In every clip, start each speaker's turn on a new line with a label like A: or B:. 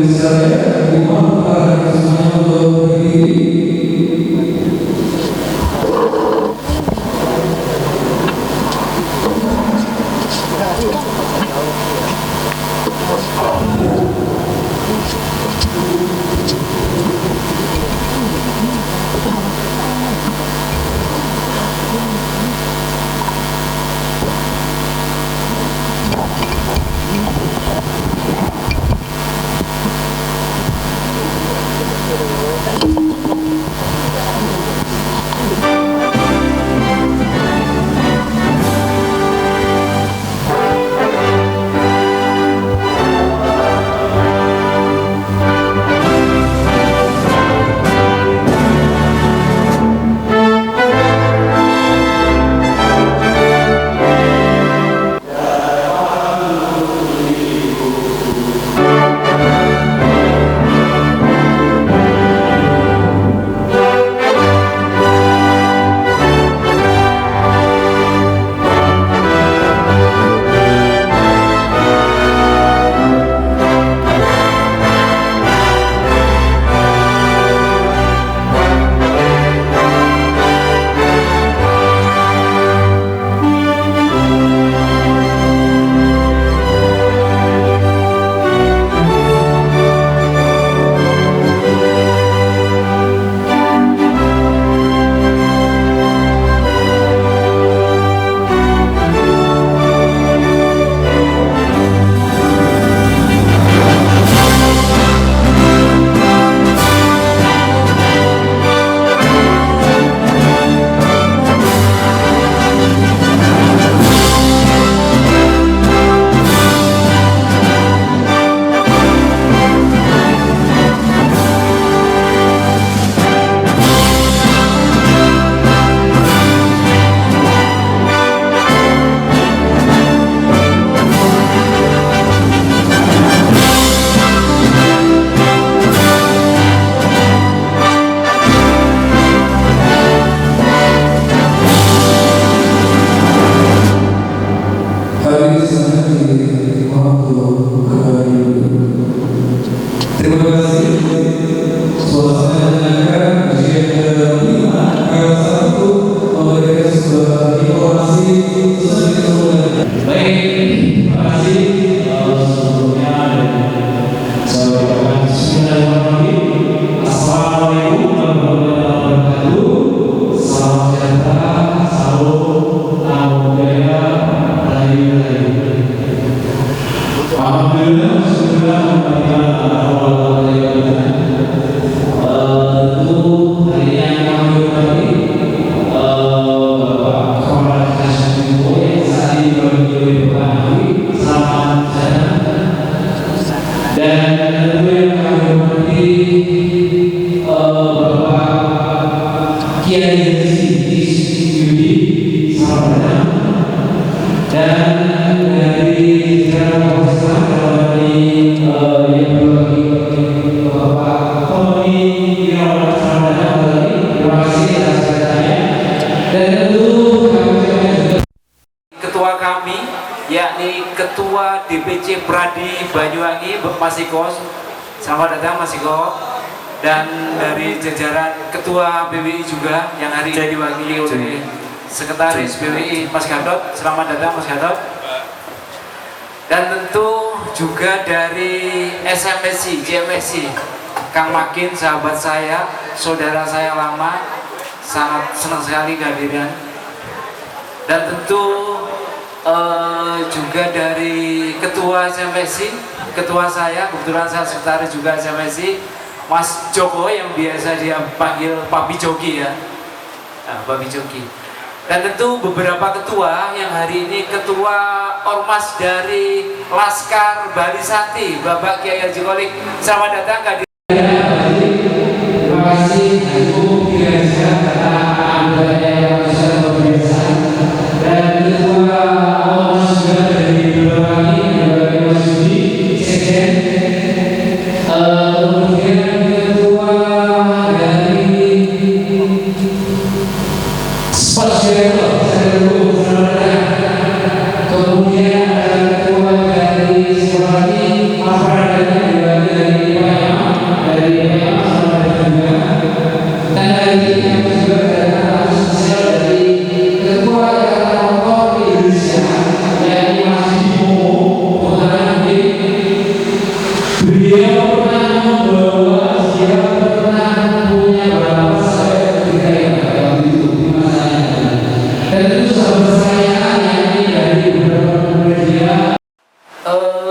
A: saya dimohon para semuanya untuk berdiri. Terima kasih. Suasana menyenangkan. Ujian kelima kelas 1 memberikan sebuah informasi sesuai dengan. Baik, terima kasih. Sebelumnya saya ucapkan bismillahirrahmanirrahim. Assalamualaikum warahmatullahi wabarakatuh. Salam sejahtera, salam, nama budaya, alhamdulillah, sudah ketua kami, yakni Ketua DPC Pradi Banyuwangi, Mas Iko. Selamat datang Mas Iko. Dan dari jajaran Ketua BWI juga yang hari ini diwakili oleh Sekretaris BWI Mas Gatot. Selamat datang Mas Gatot. Dan tentu juga dari SMSI, JMSI, Kang Makin, sahabat saya, saudara saya lama, sangat senang sekali kehadiran. Dan tentu juga dari Ketua SMSI, ketua saya, kebetulan saya sekretaris juga SMSI, Mas Joko yang biasa dia panggil Papi Joki ya, Papi Joki. Dan tentu beberapa ketua yang hari ini ketua Ormas dari Laskar Balisati, Bapak Kiai Haji Kolik. Selamat datang kehadiran. Terima kasih Ibu Kiai kata Anda yang bisa berbiasa. Dan ketua Ormas juga dari Banyuwangi, Bapak Mas Yudi, Sekjen. Kemudian ketua dari kemudian ada ketua dari Sekolahni Afradani dari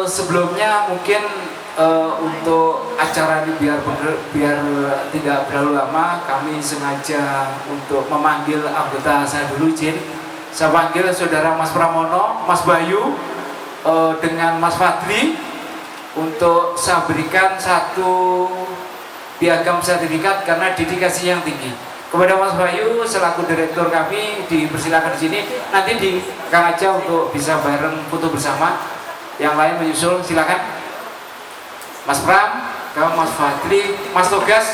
A: Sebelumnya mungkin untuk acara ini biar tidak terlalu lama, kami sengaja untuk memanggil anggota saya dulu, izin. Saya panggil saudara Mas Pramono, Mas Bayu, dengan Mas Fadli untuk saya berikan satu piagam sertifikat karena dedikasi yang tinggi. Kepada Mas Bayu selaku direktur kami dipersilakan di sini. Nanti di Kang aja untuk bisa bareng foto bersama. Yang lain menyusul, silakan. Mas Pram, kamu Mas Fadli, Mas Togas.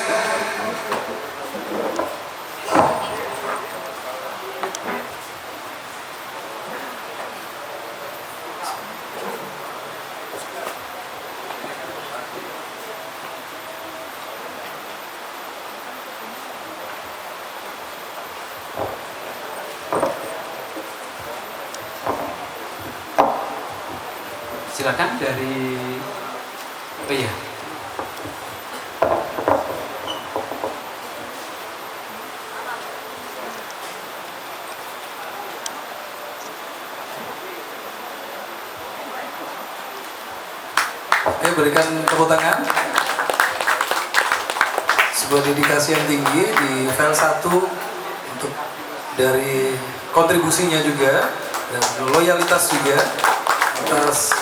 A: Silakan dari iya.
B: Oke, berikan tepuk tangan. Sebuah dedikasi yang tinggi di file 1 untuk dari kontribusinya juga dan loyalitas juga atas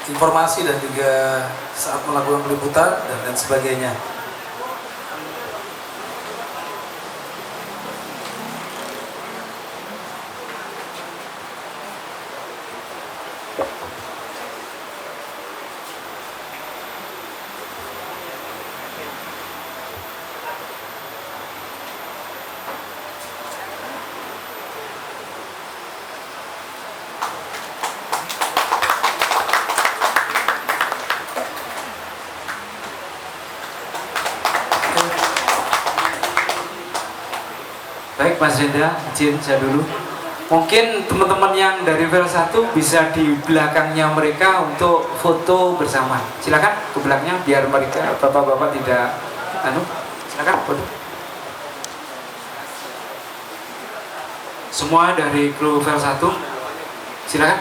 B: informasi dan juga saat melakukan peliputan dan sebagainya.
A: Baik Mas Rendra, izin saya dulu. Mungkin teman-teman yang dari file 1 bisa di belakangnya mereka untuk foto bersama. Silakan ke belakangnya biar mereka bapak-bapak tidak silakan foto. Semua dari kru file 1. Silakan.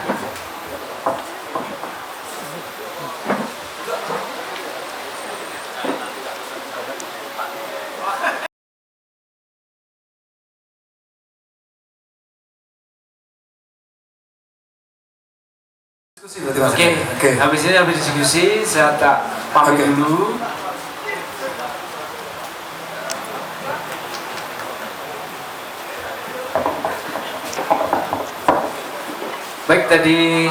A: Oke. Habis diskusi, saya tak pamit dulu. Baik, tadi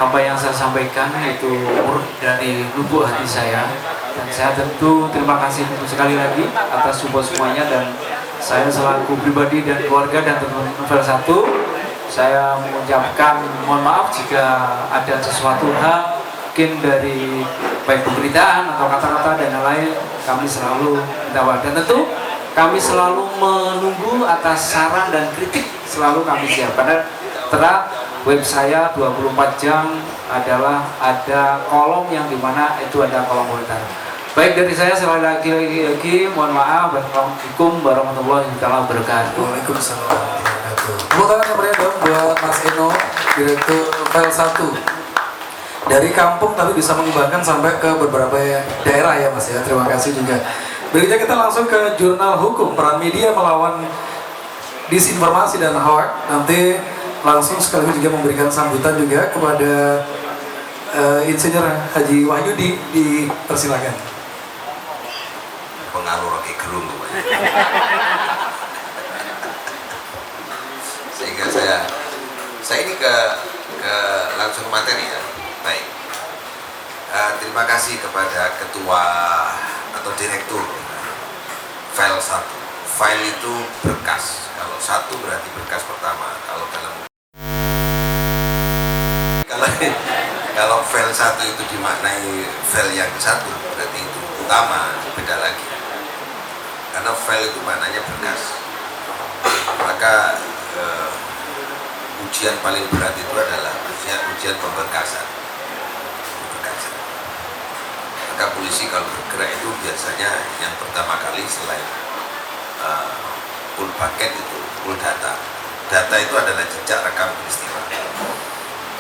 A: apa yang saya sampaikan itu murni dari lubuk hati saya, dan saya tentu terima kasih sekali lagi atas support semuanya, dan saya selaku pribadi dan keluarga dan teman-teman file 1, saya mengucapkan mohon maaf jika ada sesuatu hal mungkin dari baik pemberitaan atau kata-kata dan lain-lain. Kami selalu minta maaf, dan tentu kami selalu menunggu atas saran dan kritik, selalu kami siap. Karena terang web saya 24 jam adalah ada kolom yang dimana itu ada kolom komentar. Baik, dari saya sekali lagi mohon maaf. Assalamualaikum warahmatullahi wabarakatuh.
B: Waalaikumsalam. Tepuk tangan yang meriah dong buat Mas Eno, Direktur file 1. Dari kampung tapi bisa mengembangkan sampai ke beberapa daerah ya Mas ya. Terima kasih juga. Berikutnya kita langsung ke jurnal hukum, peran media melawan disinformasi dan hoax. Nanti langsung sekaligus juga memberikan sambutan juga kepada Insinyur Haji Wahyudi, dipersilakan.
C: Pengaruh Rocky Gerung sehingga saya ini ke langsung materi ya. Baik, terima kasih kepada ketua atau direktur file 1. File itu berkas, kalau 1 berarti berkas pertama, kalau file 1 itu dimaknai file yang 1 berarti itu utama, beda lagi. karena file itu maknanya berkas. Maka ujian paling berat itu adalah ujian pemberkasan. Maka polisi kalau bergerak itu biasanya yang pertama kali selain full paket itu full data. Data itu adalah jejak rekam peristiwa.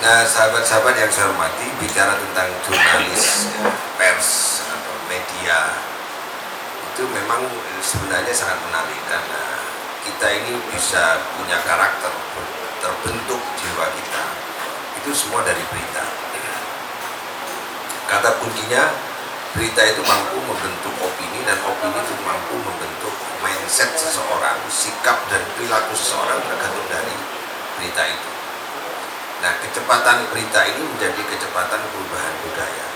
C: Nah, sahabat-sahabat yang saya hormati, bicara tentang jurnalis, pers atau media itu memang sebenarnya sangat menarik karena kita ini bisa punya karakter, terbentuk jiwa kita itu semua dari berita. Kata kuncinya, berita itu mampu membentuk opini dan opini itu mampu membentuk mindset seseorang, sikap dan perilaku seseorang tergantung dari berita itu. Nah, kecepatan berita ini menjadi kecepatan perubahan budaya.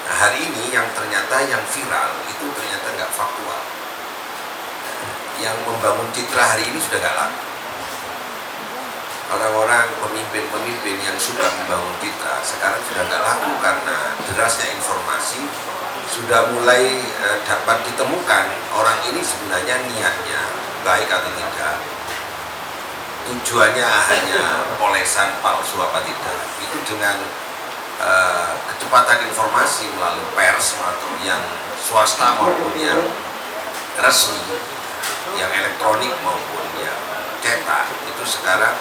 C: Nah, hari ini yang ternyata yang viral itu ternyata nggak faktual. Yang membangun citra hari ini sudah nggak laku. Orang-orang pemimpin-pemimpin yang sudah membangun citra sekarang sudah nggak laku karena derasnya informasi sudah mulai dapat ditemukan orang ini sebenarnya niatnya baik atau tidak, tujuannya hanya polesan palsu apa tidak. Itu dengan kecepatan informasi melalui pers atau yang swasta maupun yang resmi, yang elektronik maupun yang cetak, itu sekarang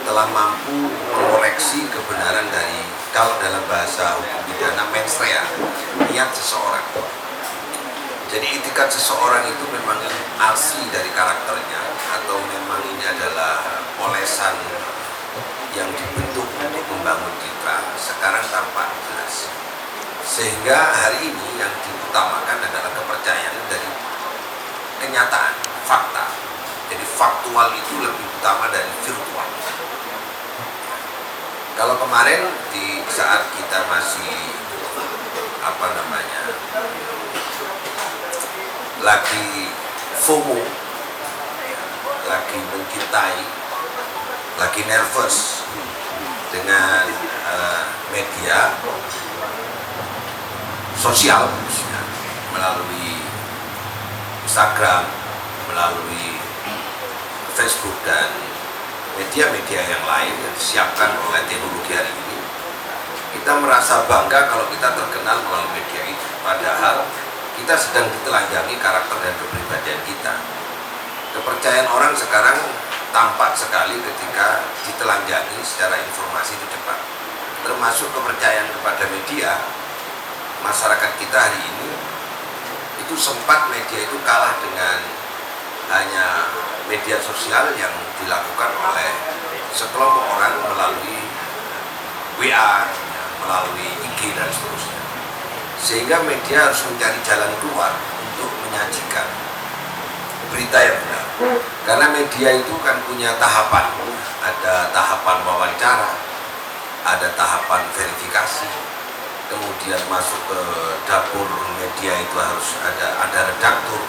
C: telah mampu mengoreksi kebenaran dari, kalau dalam bahasa hukum pidana, mens rea, niat seseorang. Jadi itikat seseorang itu memang asli dari karakternya atau memang ini adalah polesan yang dibentuk untuk membangun citra, sekarang tampak jelas. Sehingga hari ini yang diutamakan adalah kepercayaan dari kenyataan, fakta. Jadi faktual itu lebih utama dari virtual. Kalau kemarin di saat kita masih lagi FOMO, lagi mencintai, lagi nervous dengan media sosial, melalui Instagram, melalui Facebook dan media-media yang lain yang disiapkan oleh teknologi hari ini, kita merasa bangga kalau kita terkenal melalui media itu. Padahal kita sedang ditelanjangi karakter dan kepribadian kita. Kepercayaan orang sekarang tampak sekali ketika ditelanjangi secara informasi itu cepat. Termasuk kepercayaan kepada media. Masyarakat kita hari ini itu sempat media itu kalah dengan hanya media sosial yang dilakukan oleh sekelompok orang melalui WA, melalui IG dan seterusnya. Sehingga media harus mencari jalan keluar untuk menyajikan berita yang benar. Karena media itu kan punya tahapan, ada tahapan wawancara, ada tahapan verifikasi, kemudian masuk ke dapur media itu harus ada redaktur,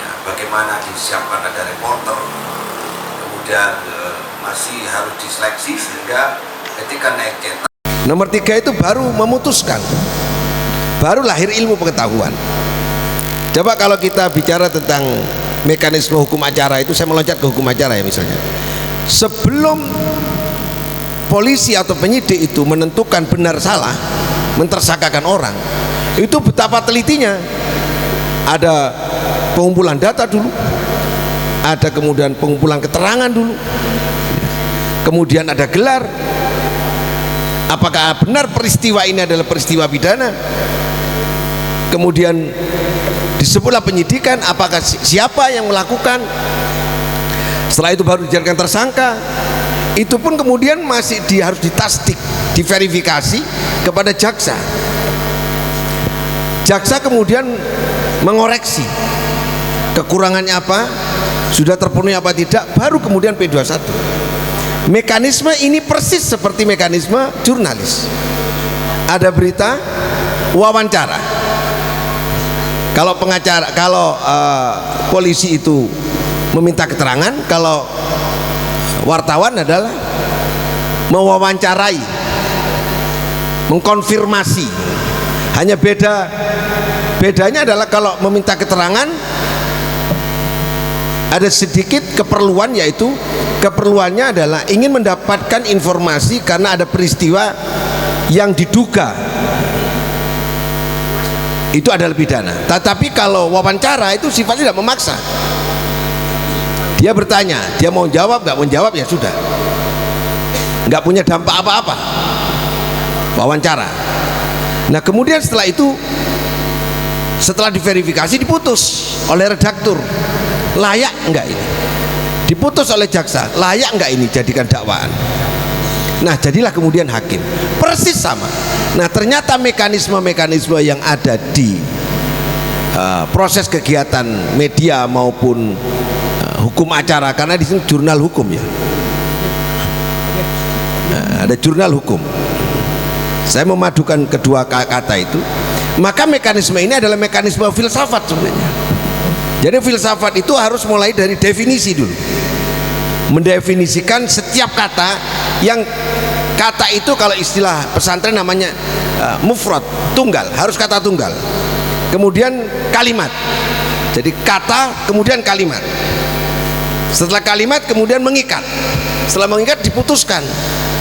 C: ya, bagaimana disiapkan ada reporter, kemudian masih harus diseleksi sehingga ketika naik cetak.
D: Nomor 3 itu baru memutuskan, baru lahir ilmu pengetahuan. Coba kalau kita bicara tentang mekanisme hukum acara itu, saya meloncat ke hukum acara ya misalnya. Sebelum polisi atau penyidik itu menentukan benar salah, mentersangkakan orang, itu betapa telitinya. Ada pengumpulan data dulu, ada kemudian pengumpulan keterangan dulu, kemudian ada gelar. Apakah benar peristiwa ini adalah peristiwa pidana? Kemudian disebutlah penyidikan, apakah siapa yang melakukan. Setelah itu baru dijadikan tersangka. Itu pun kemudian masih harus ditasdik, diverifikasi kepada jaksa. Jaksa kemudian mengoreksi kekurangannya apa, sudah terpenuhi apa tidak, baru kemudian P21. Mekanisme ini persis seperti mekanisme jurnalis. Ada berita, wawancara. Kalau pengacara, kalau polisi itu meminta keterangan, kalau wartawan adalah mewawancarai, mengkonfirmasi. Hanya beda Bedanya adalah kalau meminta keterangan ada sedikit keperluan, yaitu keperluannya adalah ingin mendapatkan informasi karena ada peristiwa yang diduga, itu adalah pidana. Tetapi kalau wawancara itu sifatnya tidak memaksa. Dia bertanya, dia mau jawab, nggak mau jawab ya sudah, nggak punya dampak apa-apa wawancara. Nah kemudian setelah itu, setelah diverifikasi diputus oleh redaktur, layak enggak ini, diputus oleh jaksa, layak enggak ini jadikan dakwaan. Nah jadilah kemudian hakim, persis sama. Nah ternyata mekanisme-mekanisme yang ada di proses kegiatan media maupun hukum acara, karena di sini jurnal hukum ya, ada jurnal hukum, saya memadukan kedua kata itu. Maka mekanisme ini adalah mekanisme filsafat sebenarnya. Jadi filsafat itu harus mulai dari definisi dulu, mendefinisikan setiap kata. Yang kata itu kalau istilah pesantren namanya mufrad, tunggal, harus kata tunggal. Kemudian kalimat, jadi kata kemudian kalimat, setelah kalimat kemudian mengikat, setelah mengikat diputuskan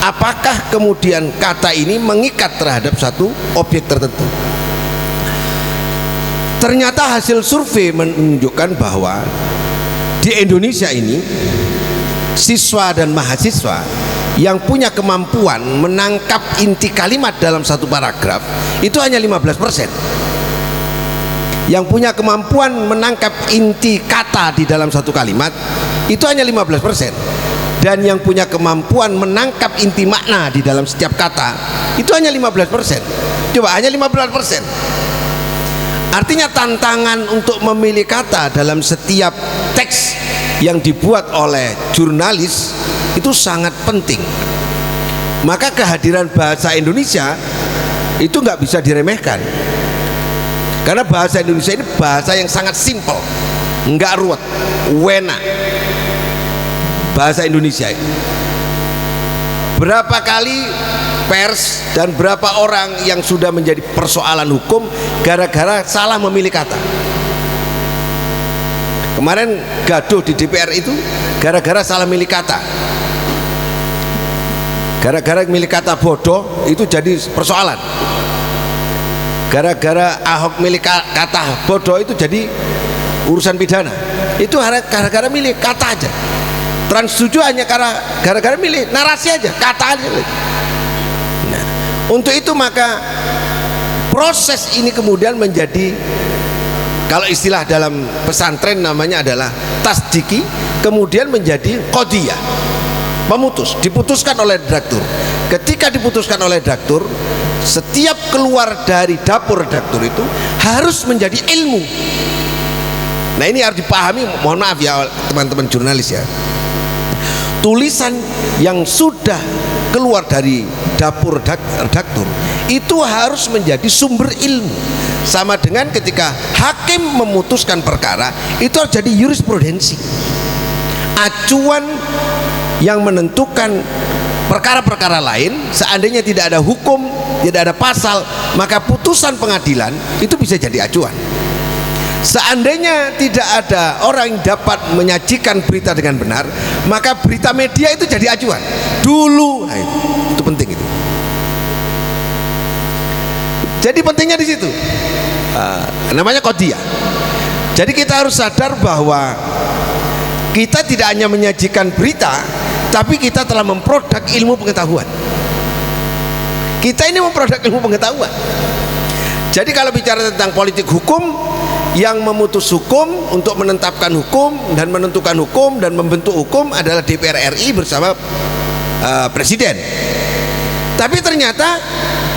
D: apakah kemudian kata ini mengikat terhadap satu objek tertentu. Ternyata hasil survei menunjukkan bahwa di Indonesia ini siswa dan mahasiswa yang punya kemampuan menangkap inti kalimat dalam satu paragraf itu hanya 15%. Yang punya kemampuan menangkap inti kata di dalam satu kalimat itu hanya 15%. Dan yang punya kemampuan menangkap inti makna di dalam setiap kata itu hanya 15%. Coba, hanya 15%. Artinya tantangan untuk memilih kata dalam setiap teks yang dibuat oleh jurnalis itu sangat penting. Maka kehadiran bahasa Indonesia itu nggak bisa diremehkan, karena bahasa Indonesia ini bahasa yang sangat simpel, nggak ruwet, wena. Bahasa Indonesia ini berapa kali pers dan berapa orang yang sudah menjadi persoalan hukum gara-gara salah memilih kata. Kemarin gaduh di DPR itu gara-gara salah milih kata. Gara-gara milih kata bodoh itu jadi persoalan. Gara-gara Ahok milih kata bodoh itu jadi urusan pidana. Itu gara-gara milih kata aja. Trans 7 hanya gara-gara milih narasi aja, kata aja. Nah, untuk itu maka proses ini kemudian menjadi, kalau istilah dalam pesantren namanya adalah tasdiki, kemudian menjadi qadiyah, memutus, diputuskan oleh redaktur. Ketika diputuskan oleh redaktur, setiap keluar dari dapur redaktur itu harus menjadi ilmu. Nah ini harus dipahami, mohon maaf ya teman-teman jurnalis ya, tulisan yang sudah keluar dari dapur redaktur itu harus menjadi sumber ilmu. Sama dengan ketika hakim memutuskan perkara, itu harus jadi jurisprudensi, acuan yang menentukan perkara-perkara lain. Seandainya tidak ada hukum, tidak ada pasal, maka putusan pengadilan itu bisa jadi acuan. Seandainya tidak ada orang yang dapat menyajikan berita dengan benar, maka berita media itu jadi acuan dulu. Nah, itu penting itu. Jadi pentingnya di situ. Namanya qadiyah. Jadi kita harus sadar bahwa kita tidak hanya menyajikan berita, tapi kita telah memproduk ilmu pengetahuan. Kita ini memproduk ilmu pengetahuan. Jadi kalau bicara tentang politik hukum, yang memutus hukum untuk menetapkan hukum dan menentukan hukum dan membentuk hukum adalah DPR RI bersama Presiden. Tapi ternyata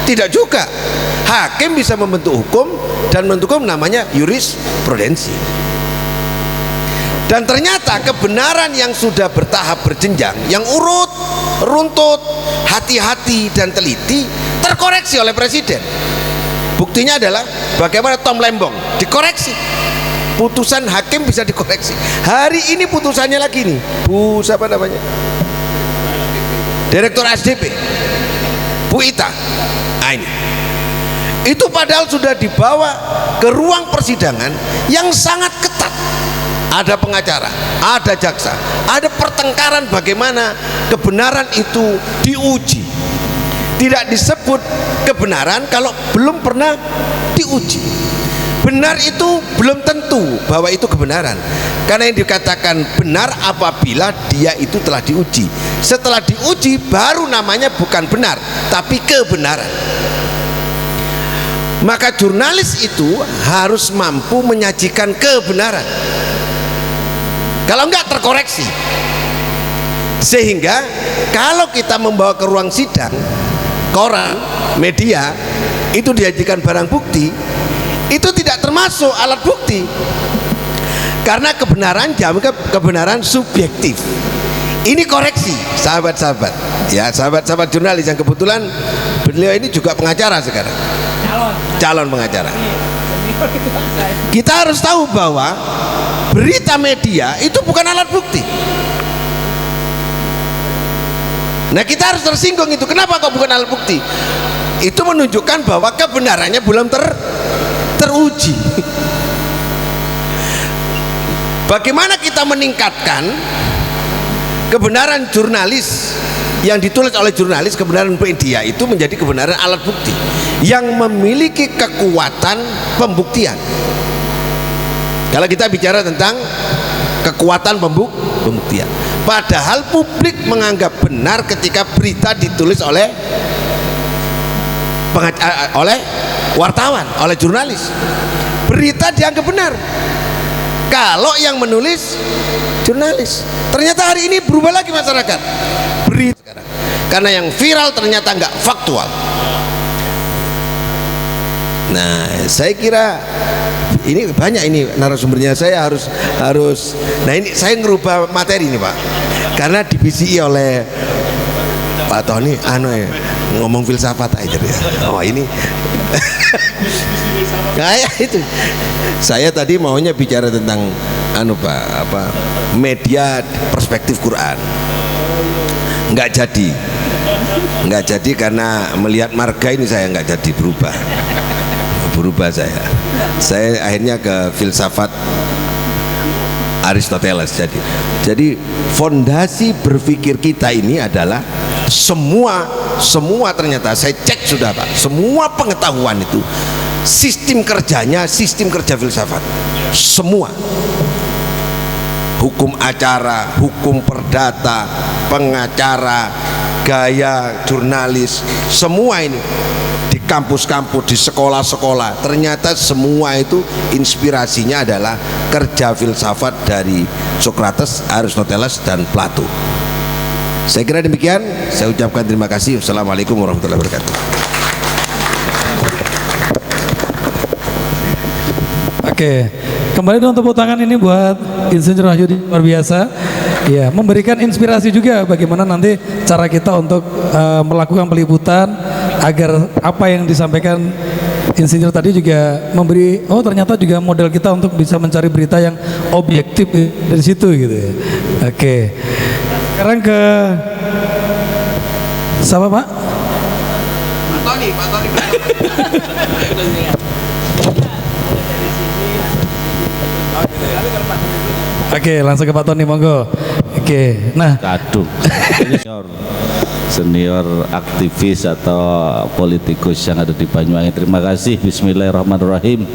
D: tidak juga. Hakim bisa membentuk hukum dan membentuk hukum, namanya jurisprudensi. Dan ternyata kebenaran yang sudah bertahap berjenjang, yang urut, runtut, hati-hati dan teliti, terkoreksi oleh Presiden. Buktinya adalah bagaimana Tom Lembong dikoreksi, putusan hakim bisa dikoreksi. Hari ini putusannya lagi nih, Bu siapa namanya, Direktur SDP, Bu Ita. Nah, Itu padahal sudah dibawa ke ruang persidangan yang sangat ketat. Ada pengacara, ada jaksa, ada pertengkaran bagaimana kebenaran itu diuji. Tidak disebut kebenaran kalau belum pernah diuji. Benar itu belum tentu bahwa itu kebenaran, karena yang dikatakan benar apabila dia itu telah diuji. Setelah diuji baru namanya bukan benar tapi kebenaran. Maka jurnalis itu harus mampu menyajikan kebenaran, kalau enggak terkoreksi. Sehingga kalau kita membawa ke ruang sidang, koran, media itu diajukan barang bukti, itu tidak termasuk alat bukti, karena kebenaran jamin kebenaran subjektif. Ini koreksi sahabat-sahabat ya, sahabat-sahabat jurnalis yang kebetulan beliau ini juga pengacara sekarang, calon pengacara. Kita harus tahu bahwa berita media itu bukan alat bukti. Nah, kita harus tersinggung itu. Kenapa kok bukan alat bukti? Itu menunjukkan bahwa kebenarannya belum teruji. Bagaimana kita meningkatkan kebenaran jurnalis yang ditulis oleh jurnalis, kebenaran media itu menjadi kebenaran alat bukti yang memiliki kekuatan pembuktian. Kalau kita bicara tentang kekuatan pembuktian, padahal publik menganggap benar ketika berita ditulis oleh wartawan, oleh jurnalis. Berita dianggap benar kalau yang menulis jurnalis. Ternyata hari ini berubah lagi masyarakat. Berita sekarang, karena yang viral ternyata nggak faktual. Nah, saya kira ini banyak ini narasumbernya, saya harus nah ini saya ngerubah materi ini Pak, karena DBCI oleh Pak Tony ngomong filsafat aja ya. Oh ini kayak itu. Saya tadi maunya bicara tentang media perspektif Quran. Nggak jadi karena melihat marga ini saya nggak jadi berubah saya akhirnya ke filsafat Aristoteles. Jadi fondasi berpikir kita ini adalah semua ternyata saya cek sudah Pak, semua pengetahuan itu sistem kerjanya sistem kerja filsafat. Semua hukum acara, hukum perdata, pengacara, gaya jurnalis, semua ini di kampus-kampus, di sekolah-sekolah, ternyata semua itu inspirasinya adalah kerja filsafat dari Socrates, Aristoteles, dan Plato. Saya kira demikian, saya ucapkan terima kasih. Wassalamualaikum warahmatullahi wabarakatuh.
E: Oke, kembali dong tepuk tangan ini buat Insinyur Wahyudi, luar biasa. Ya, memberikan inspirasi juga bagaimana nanti cara kita untuk melakukan peliputan agar apa yang disampaikan Insinyur tadi juga memberi, oh ternyata juga model kita untuk bisa mencari berita yang objektif dari situ gitu ya. Oke, sekarang ke siapa Pak?
D: Pak Tony.
E: Oke, langsung ke Pak Tony, monggo. Oke, nah.
F: Kadung senior aktivis atau politikus yang ada di Banyuwangi. Terima kasih. Bismillahirrahmanirrahim.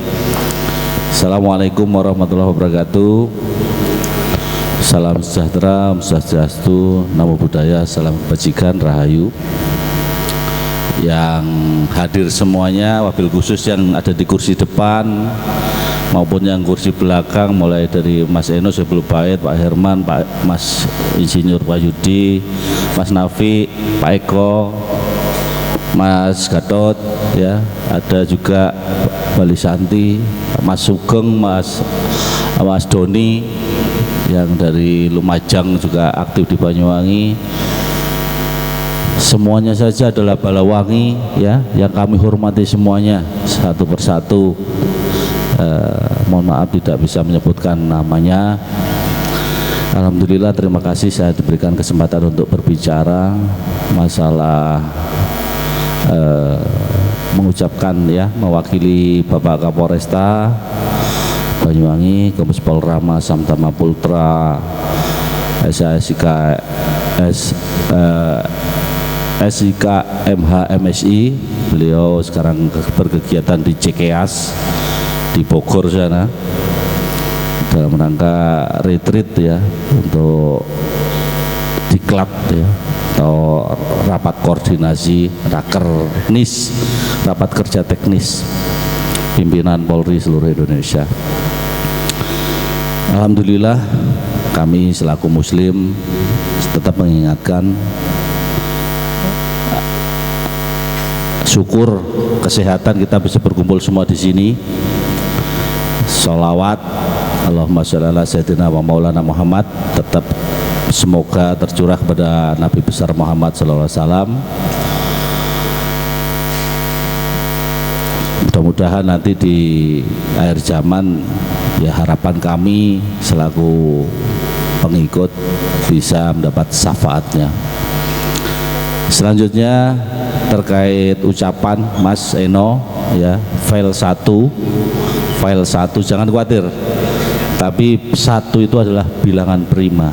F: Assalamualaikum warahmatullahi wabarakatuh. Salam sejahtera, Om Swastiastu, Namo Buddhaya, salam kebajikan, rahayu. Yang hadir semuanya, wabil khusus yang ada di kursi depan maupun yang kursi belakang, mulai dari Mas Eno sebelum Bait, Pak Herman, Mas Insinyur Wahyudi, Mas Nafi, Pak Eko, Mas Gatot, ya, ada juga Bali Santi, Mas Sugeng, Mas Doni yang dari Lumajang juga aktif di Banyuwangi. Semuanya saja adalah Balawangi, ya, yang kami hormati semuanya satu persatu. Mohon maaf tidak bisa menyebutkan namanya. Alhamdulillah, terima kasih saya diberikan kesempatan untuk berbicara masalah mengucapkan ya, mewakili Bapak Kapolresta Banyuwangi, Kombes Pol Rama Samtama Pultra, SIK MH MSI. Beliau sekarang berkegiatan di Cikeas di Bogor sana dalam rangka retreat ya, untuk diklat ya, atau rapat koordinasi rakernis, rapat kerja teknis pimpinan Polri seluruh Indonesia. Alhamdulillah kami selaku muslim tetap mengingatkan, syukur kesehatan kita bisa berkumpul semua di sini. Sholawat Allahumma sholli ala sayyidina wa maulana Muhammad tetap semoga tercurah kepada Nabi besar Muhammad sallallahu alaihi wasallam. Mudah-mudahan nanti di akhir zaman ya, harapan kami selaku pengikut bisa mendapat syafaatnya. Selanjutnya terkait ucapan Mas Eno ya, file 1 jangan khawatir, tapi 1 itu adalah bilangan prima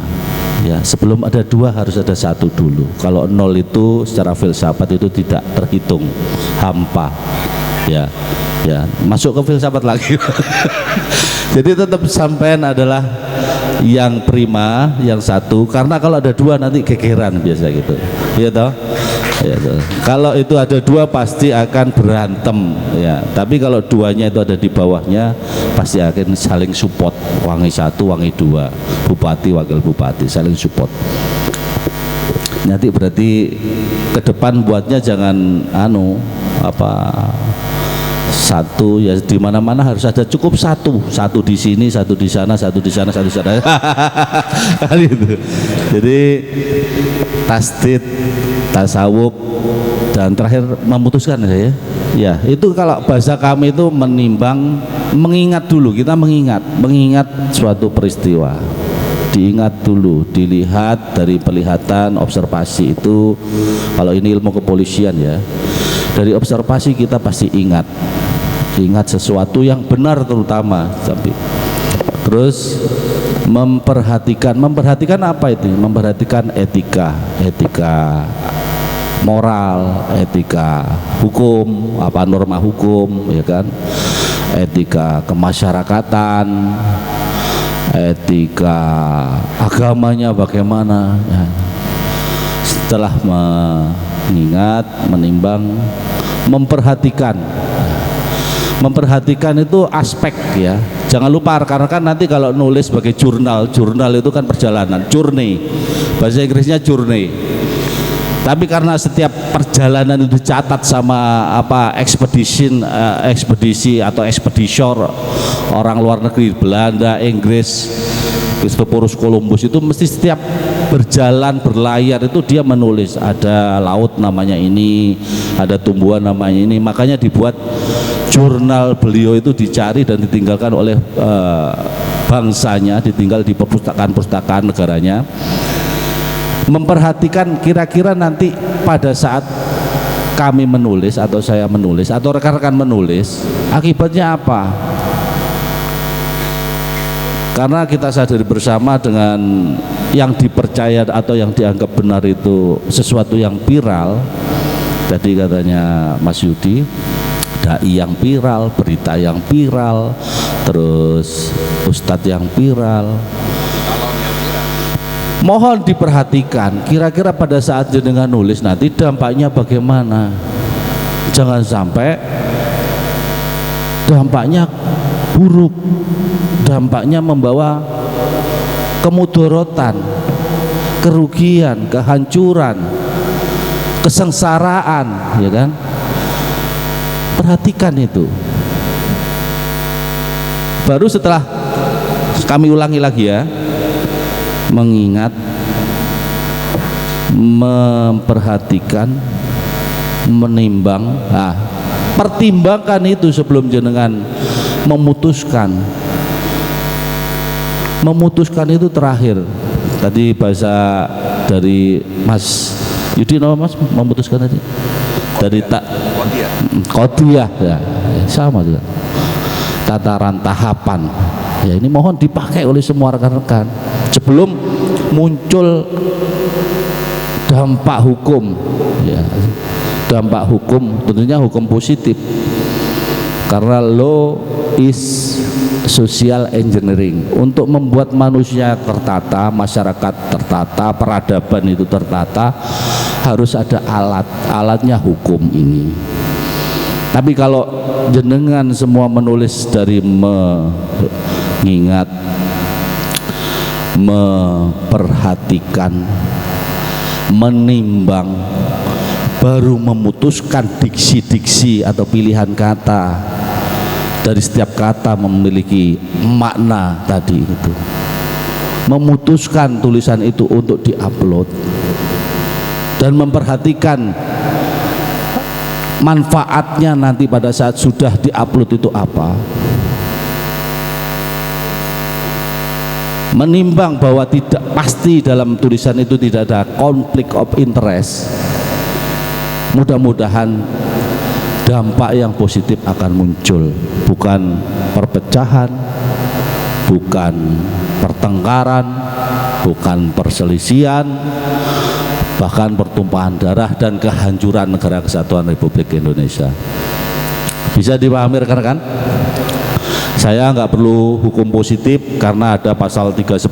F: ya, sebelum ada 2 harus ada 1 dulu. Kalau 0 itu secara filsafat itu tidak terhitung, hampa ya, masuk ke filsafat lagi. Jadi tetap sampean adalah yang prima, yang 1, karena kalau ada 2 nanti gegeran biasa gitu ya toh. Ya, kalau itu ada 2 pasti akan berantem ya, tapi kalau 2-nya itu ada di bawahnya pasti akan saling support, wangi 1 wangi 2, bupati wakil bupati saling support. Nanti berarti ke depan buatnya jangan satu ya, di mana-mana harus ada cukup satu di sini, 1 di sana, 1 di sana, 1 di sana. Gitu. Jadi tasdid, tasawuf, dan terakhir memutuskan ya. Ya, itu kalau bahasa kami itu menimbang, mengingat dulu, kita mengingat suatu peristiwa. Diingat dulu, dilihat dari pelihatan, observasi itu. Kalau ini ilmu kepolisian ya, dari observasi kita pasti ingat sesuatu yang benar terutama. Terus memperhatikan apa itu? Memperhatikan etika moral, etika hukum, apa norma hukum ya kan, etika kemasyarakatan, etika agamanya bagaimana ya. Setelah mengingat, menimbang, memperhatikan itu aspek ya, jangan lupa, karena kan nanti kalau nulis sebagai jurnal itu kan perjalanan, journey, bahasa Inggrisnya journey. Tapi karena setiap perjalanan itu dicatat sama ekspedisi atau ekspedisor orang luar negeri, Belanda, Inggris, Christophorus Columbus, itu mesti setiap berjalan berlayar itu dia menulis, ada laut namanya ini, ada tumbuhan namanya ini, makanya dibuat jurnal beliau itu, dicari dan ditinggalkan oleh bangsanya, ditinggal di perpustakaan negaranya. Memperhatikan kira-kira nanti pada saat kami menulis atau saya menulis atau rekan-rekan menulis, akibatnya apa? Karena kita sadari bersama dengan yang dipercaya atau yang dianggap benar itu sesuatu yang viral. Tadi katanya Mas Yudi, dai yang viral, berita yang viral, terus ustadz yang viral. Mohon diperhatikan, kira-kira pada saat jenengan nulis nanti dampaknya bagaimana. Jangan sampai dampaknya buruk, dampaknya membawa kemudorotan, kerugian, kehancuran, kesengsaraan, ya kan? Perhatikan itu. Baru setelah kami ulangi lagi ya, mengingat, memperhatikan, menimbang, pertimbangkan itu sebelum jenengan memutuskan. Memutuskan itu terakhir. Tadi bahasa dari Mas Yudi, nama Mas memutuskan tadi dari Qodiyah ya, sama juga. Tataran tahapan. Ya ini mohon dipakai oleh semua rekan-rekan sebelum muncul dampak hukum. Ya, dampak hukum tentunya hukum positif. Karena law is social engineering untuk membuat manusia tertata, masyarakat tertata, peradaban itu tertata, harus ada alatnya hukum ini. Tapi kalau jenengan semua menulis dari mengingat, memperhatikan, menimbang, baru memutuskan diksi-diksi atau pilihan kata, dari setiap kata memiliki makna tadi itu, memutuskan tulisan itu untuk diupload dan memperhatikan manfaatnya nanti pada saat sudah diupload itu apa, menimbang bahwa tidak pasti dalam tulisan itu tidak ada konflik of interest, mudah-mudahan dampak yang positif akan muncul, bukan perpecahan, bukan pertengkaran, bukan perselisihan, bahkan pertumpahan darah dan kehancuran negara kesatuan Republik Indonesia. Bisa dipahami rekan-rekan? Saya nggak perlu hukum positif karena ada pasal 310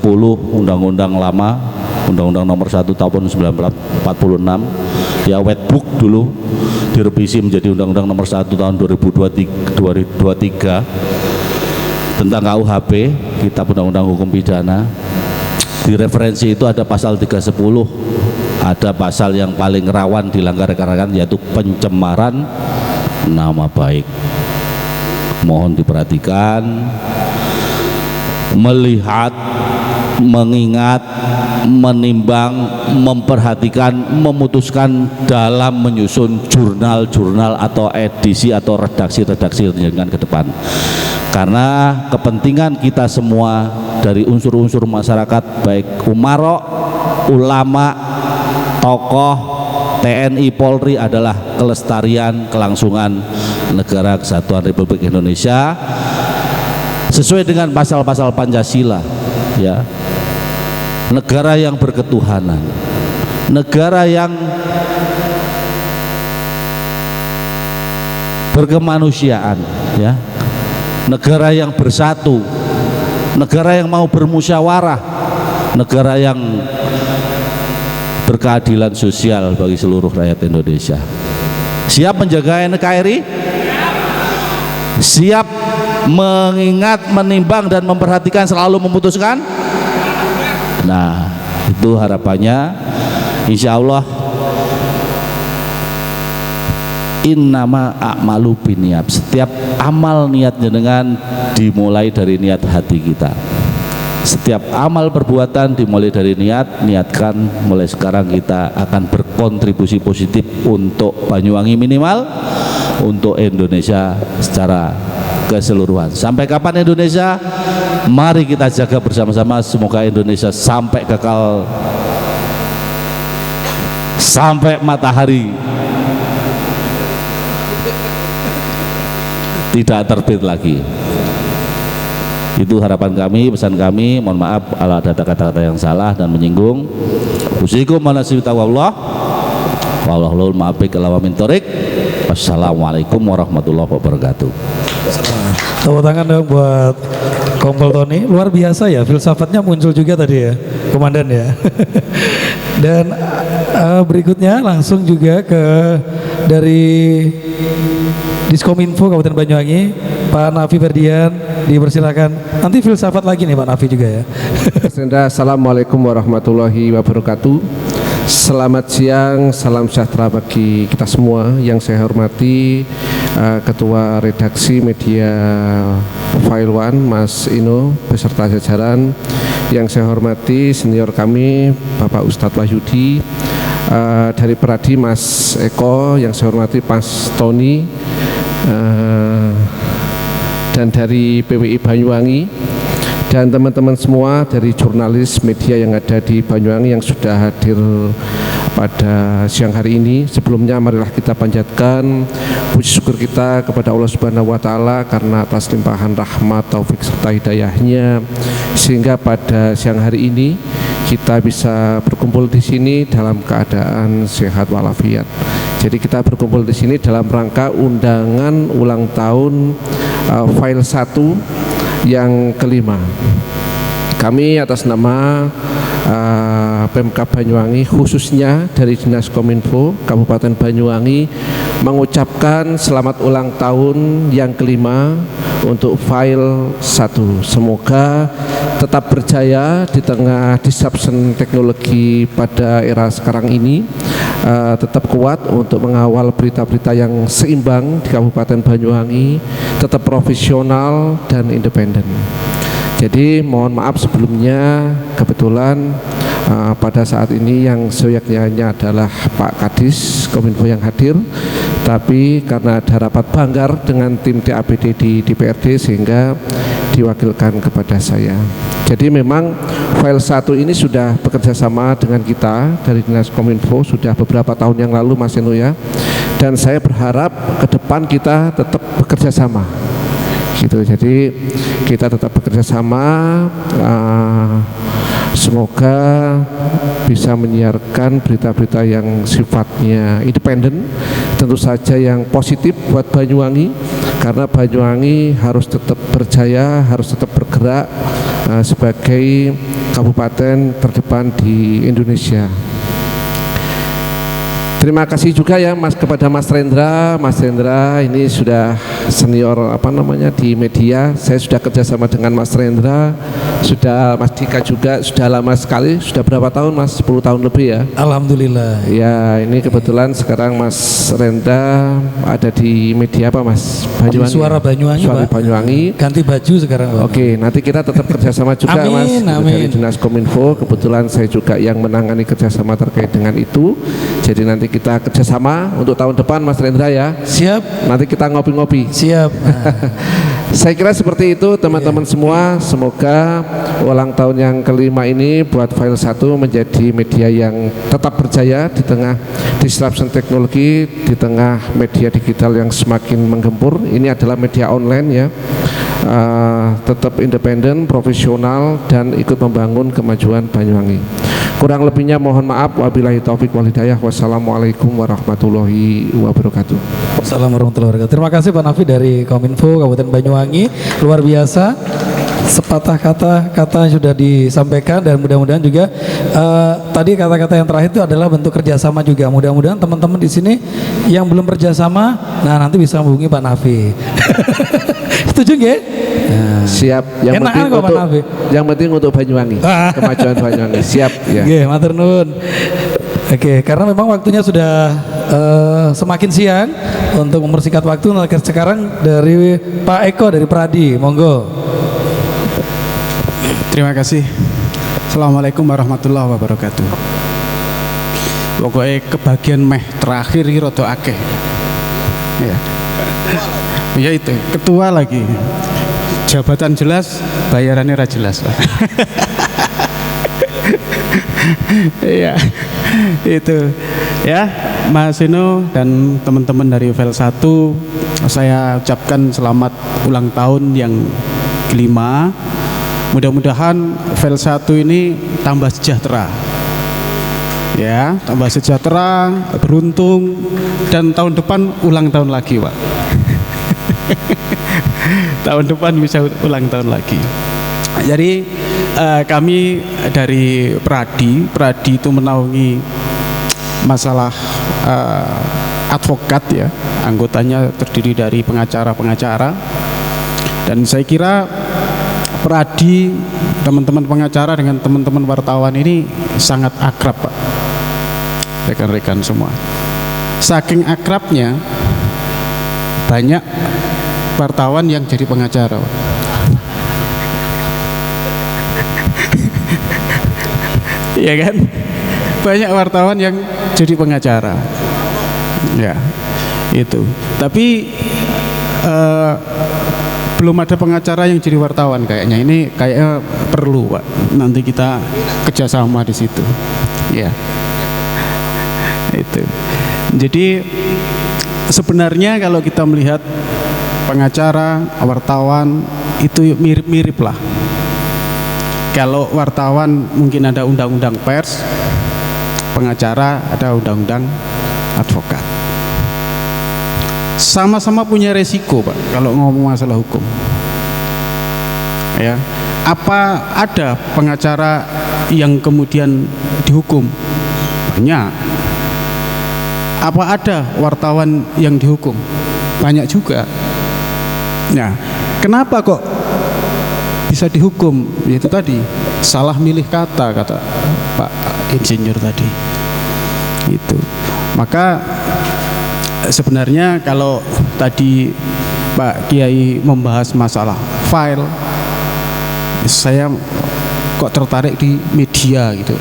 F: Undang-Undang lama, Undang-Undang nomor 1 tahun 1946, ya wetbook dulu direvisi menjadi Undang-Undang nomor 1 tahun 2023 tentang KUHP, Kitab Undang-Undang Hukum Pidana. Di referensi itu ada pasal 310, ada pasal yang paling rawan dilanggar rekan-rekan, yaitu pencemaran nama baik. Mohon diperhatikan, melihat, mengingat, menimbang, memperhatikan, memutuskan dalam menyusun jurnal-jurnal atau edisi atau redaksi-redaksi dengan ke depan. Karena kepentingan kita semua dari unsur-unsur masyarakat, baik umarok, ulama, tokoh, TNI, Polri, adalah kelestarian, kelangsungan negara kesatuan Republik Indonesia sesuai dengan pasal-pasal Pancasila, ya. Negara yang berketuhanan, negara yang berkemanusiaan, ya. Negara yang bersatu, negara yang mau bermusyawarah, negara yang berkeadilan sosial bagi seluruh rakyat Indonesia. Siap menjaga NKRI? Siap mengingat, menimbang dan memperhatikan, selalu memutuskan? Nah, itu harapannya. Insya Allah innama a'malu binniyat. Setiap amal niat jenengan dimulai dari niat hati kita. Setiap amal perbuatan dimulai dari niat. Niatkan mulai sekarang kita akan berkontribusi positif untuk Banyuwangi minimal, untuk Indonesia secara keseluruhan. Sampai kapan Indonesia? Mari kita jaga bersama-sama. Semoga Indonesia sampai kekal, sampai matahari tidak terbit lagi. Itu harapan kami, pesan kami. Mohon maaf kalau ada kata-kata yang salah dan menyinggung. Usikum wa nasibu taqwallah. Wallahul muwaffiq ila aqwamit thoriq. Wassalamualaikum warahmatullahi wabarakatuh.
E: Tepuk tangan dong buat Kompol Tony. Luar biasa ya, filsafatnya muncul juga tadi ya, Komandan ya. Dan berikutnya langsung juga ke dari Diskominfo Kabupaten Banyuwangi, Pak Nafi Ferdian, dipersilakan. Nanti filsafat lagi nih Pak Nafi juga ya.
G: Assalamualaikum warahmatullahi wabarakatuh. Selamat siang, salam sejahtera bagi kita semua. Yang saya hormati Ketua Redaksi Media File One, Mas Ino, beserta jajaran. Yang saya hormati senior kami, Bapak Ustadz Wahyudi. Dari Peradi, Mas Eko. Yang saya hormati Mas Tony. Dan dari PWI Banyuwangi, dan teman-teman semua dari jurnalis media yang ada di Banyuwangi yang sudah hadir pada siang hari ini. Sebelumnya marilah kita panjatkan puji syukur kita kepada Allah Subhanahu wa taala karena atas limpahan rahmat, taufik serta hidayahnya sehingga pada siang hari ini kita bisa berkumpul di sini dalam keadaan sehat walafiat. Jadi kita berkumpul di sini dalam rangka undangan ulang tahun file 1 yang kelima. Kami atas nama Pemkab Banyuwangi, khususnya dari Dinas Kominfo Kabupaten Banyuwangi, mengucapkan selamat ulang tahun yang kelima untuk file 1. Semoga tetap berjaya di tengah disruption teknologi pada era sekarang ini, tetap kuat untuk mengawal berita-berita yang seimbang di Kabupaten Banyuwangi, tetap profesional dan independen. Jadi mohon maaf sebelumnya, kebetulan pada saat ini yang seyogyanya adalah Pak Kadis Kominfo yang hadir, tapi karena ada rapat banggar dengan tim TAPD di DPRD sehingga diwakilkan kepada saya. Jadi memang file 1 ini sudah bekerja sama dengan kita dari Dinas Kominfo sudah beberapa tahun yang lalu, Mas Eno ya, dan saya berharap ke depan kita tetap bekerja sama gitu. Jadi kita tetap bekerja sama, semoga bisa menyiarkan berita-berita yang sifatnya independen, tentu saja yang positif buat Banyuwangi, karena Banyuwangi harus tetap berjaya, harus tetap bergerak sebagai kabupaten terdepan di Indonesia. Terima kasih juga ya Mas kepada Mas Rendra. Mas Rendra ini sudah senior di media. Saya sudah kerjasama dengan Mas Rendra, sudah Mas Dika juga sudah lama sekali. Sudah berapa tahun Mas? 10 tahun lebih ya.
E: Alhamdulillah.
G: Ya, ini kebetulan sekarang Mas Rendra ada di media apa Mas? Banyuwangi.
E: Suara Banyuwangi,
G: Suara
E: Pak.
G: Banyuwangi.
E: Ganti baju sekarang, Pak.
G: Oke, nanti kita tetap kerjasama juga Mas dari Dinas Kominfo. Kebetulan saya juga yang menangani kerjasama terkait dengan itu. Jadi nanti kita kerjasama untuk tahun depan Mas Rendra ya.
E: Siap.
G: Nanti kita ngopi-ngopi.
E: Siap.
G: Saya kira seperti itu teman-teman semua. Semoga ulang tahun yang kelima ini buat file 1 menjadi media yang tetap berjaya di tengah disruption teknologi, di tengah media digital yang semakin menggempur. Ini adalah media online ya. Tetap independen, profesional, dan ikut membangun kemajuan Banyuwangi. Kurang lebihnya mohon maaf. Wabillahi taufik wal hidayah. Wassalamualaikum warahmatullahi wabarakatuh.
E: Assalamualaikum warahmatullahi wabarakatuh. Terima kasih Pak Nafi dari Kominfo Kabupaten Banyuwangi, luar biasa. Sepatah kata sudah disampaikan dan mudah-mudahan juga tadi kata-kata yang terakhir itu adalah bentuk kerjasama juga. Mudah-mudahan teman-teman di sini yang belum kerjasama, nah nanti bisa menghubungi Pak Nafi. Setuju nggak? Nah.
G: Siap. Yang penting untuk Banyuwangi, kemajuan Banyuwangi. Siap. Ya.
E: Oke, matur nuwun. Oke, karena memang waktunya sudah semakin siang, untuk mempersingkat waktu, sekarang dari Pak Eko dari Pradi, monggo.
H: Terima kasih. Assalamualaikum warahmatullahi wabarakatuh. Pokoknya kebagian meh terakhir ini rada akeh. Ya. Ya itu, ketua lagi. Jabatan jelas, bayarannya ra jelas. Iya. Itu. Ya, Mas Eno dan teman-teman dari file 1, saya ucapkan selamat ulang tahun yang kelima. Mudah-mudahan file 1 ini tambah sejahtera. Ya, tambah sejahtera, beruntung, dan tahun depan ulang tahun lagi, Pak. Tahun depan bisa ulang tahun lagi. Jadi kami dari Pradi itu menaungi masalah advokat ya. Anggotanya terdiri dari pengacara-pengacara, dan saya kira Pradi, teman-teman pengacara dengan teman-teman wartawan ini sangat akrab, Pak. Rekan-rekan semua. Saking akrabnya, banyak wartawan yang jadi pengacara, Pak. Iya kan? Banyak wartawan yang jadi pengacara. Ya, itu. Tapi belum ada pengacara yang jadi wartawan kayaknya. Ini kayaknya perlu, Pak. Nanti kita kerjasama di situ. Ya, itu. Jadi sebenarnya kalau kita melihat pengacara, wartawan itu mirip-mirip lah. Kalau wartawan mungkin ada undang-undang pers, pengacara ada undang-undang advokat. Sama-sama punya resiko, Pak, kalau ngomong masalah hukum. Ya, apa ada pengacara yang kemudian dihukum? Banyak. Apa ada wartawan yang dihukum? Banyak juga. Nah, kenapa kok bisa dihukum? Yaitu tadi salah milih kata Pak Insinyur tadi. Itu. Maka sebenarnya kalau tadi Pak Kiai membahas masalah file, saya kok tertarik di media gitu.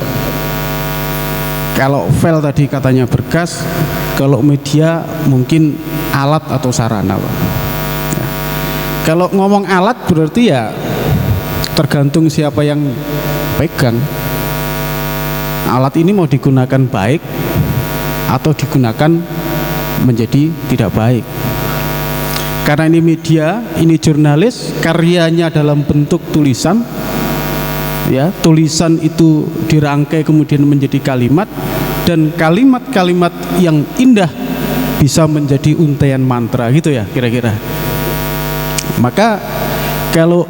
H: Kalau file tadi katanya berkas, kalau media mungkin alat atau sarana, Pak. Ya. Kalau ngomong alat berarti ya tergantung siapa yang pegang. Alat ini mau digunakan baik atau digunakan menjadi tidak baik. Karena ini media, ini jurnalis, karyanya dalam bentuk tulisan, ya, tulisan itu dirangkai kemudian menjadi kalimat, dan kalimat-kalimat yang indah bisa menjadi untaian mantra, gitu ya kira-kira. Maka kalau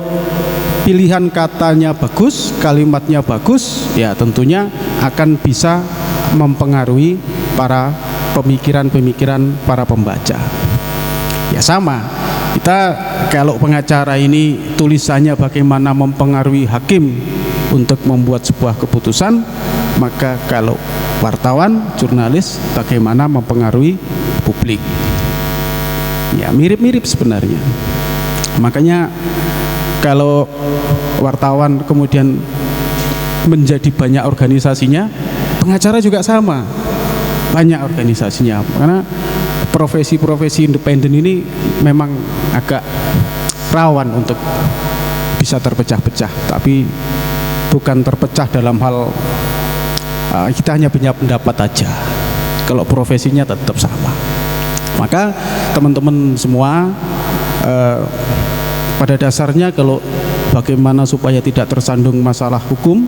H: pilihan katanya bagus, kalimatnya bagus, ya tentunya akan bisa mempengaruhi para pemikiran-pemikiran para pembaca. Ya sama, kita kalau pengacara ini tulisannya bagaimana mempengaruhi hakim untuk membuat sebuah keputusan, maka kalau wartawan, jurnalis bagaimana mempengaruhi publik. Ya mirip-mirip sebenarnya. Makanya kalau wartawan kemudian menjadi banyak organisasinya, pengacara juga sama, banyak organisasinya. Karena profesi-profesi independen ini memang agak rawan untuk bisa terpecah-pecah, tapi bukan terpecah dalam hal kita hanya punya pendapat aja. Kalau profesinya tetap sama. Maka teman-teman semua, pada dasarnya kalau bagaimana supaya tidak tersandung masalah hukum,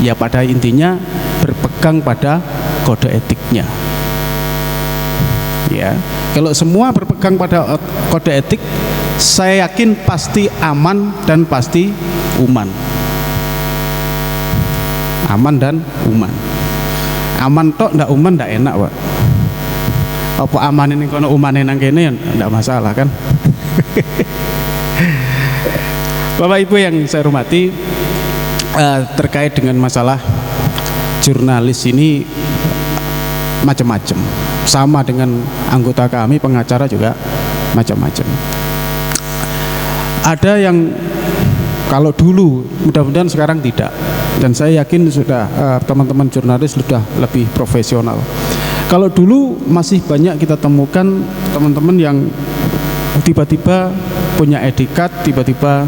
H: ya pada intinya berpegang pada kode etiknya. Ya, kalau semua berpegang pada kode etik, saya yakin pasti aman dan pasti uman. Aman dan uman. Aman tok ndak uman ndak enak, Pak. Apa aman ini kono umane nang kene ndak masalah kan? Bapak Ibu yang saya hormati, terkait dengan masalah jurnalis ini macam-macam. Sama dengan anggota kami pengacara juga macam-macam. Ada yang kalau dulu, mudah-mudahan sekarang tidak. Dan saya yakin sudah teman-teman jurnalis sudah lebih profesional. Kalau dulu masih banyak kita temukan teman-teman yang tiba-tiba punya etikat, tiba-tiba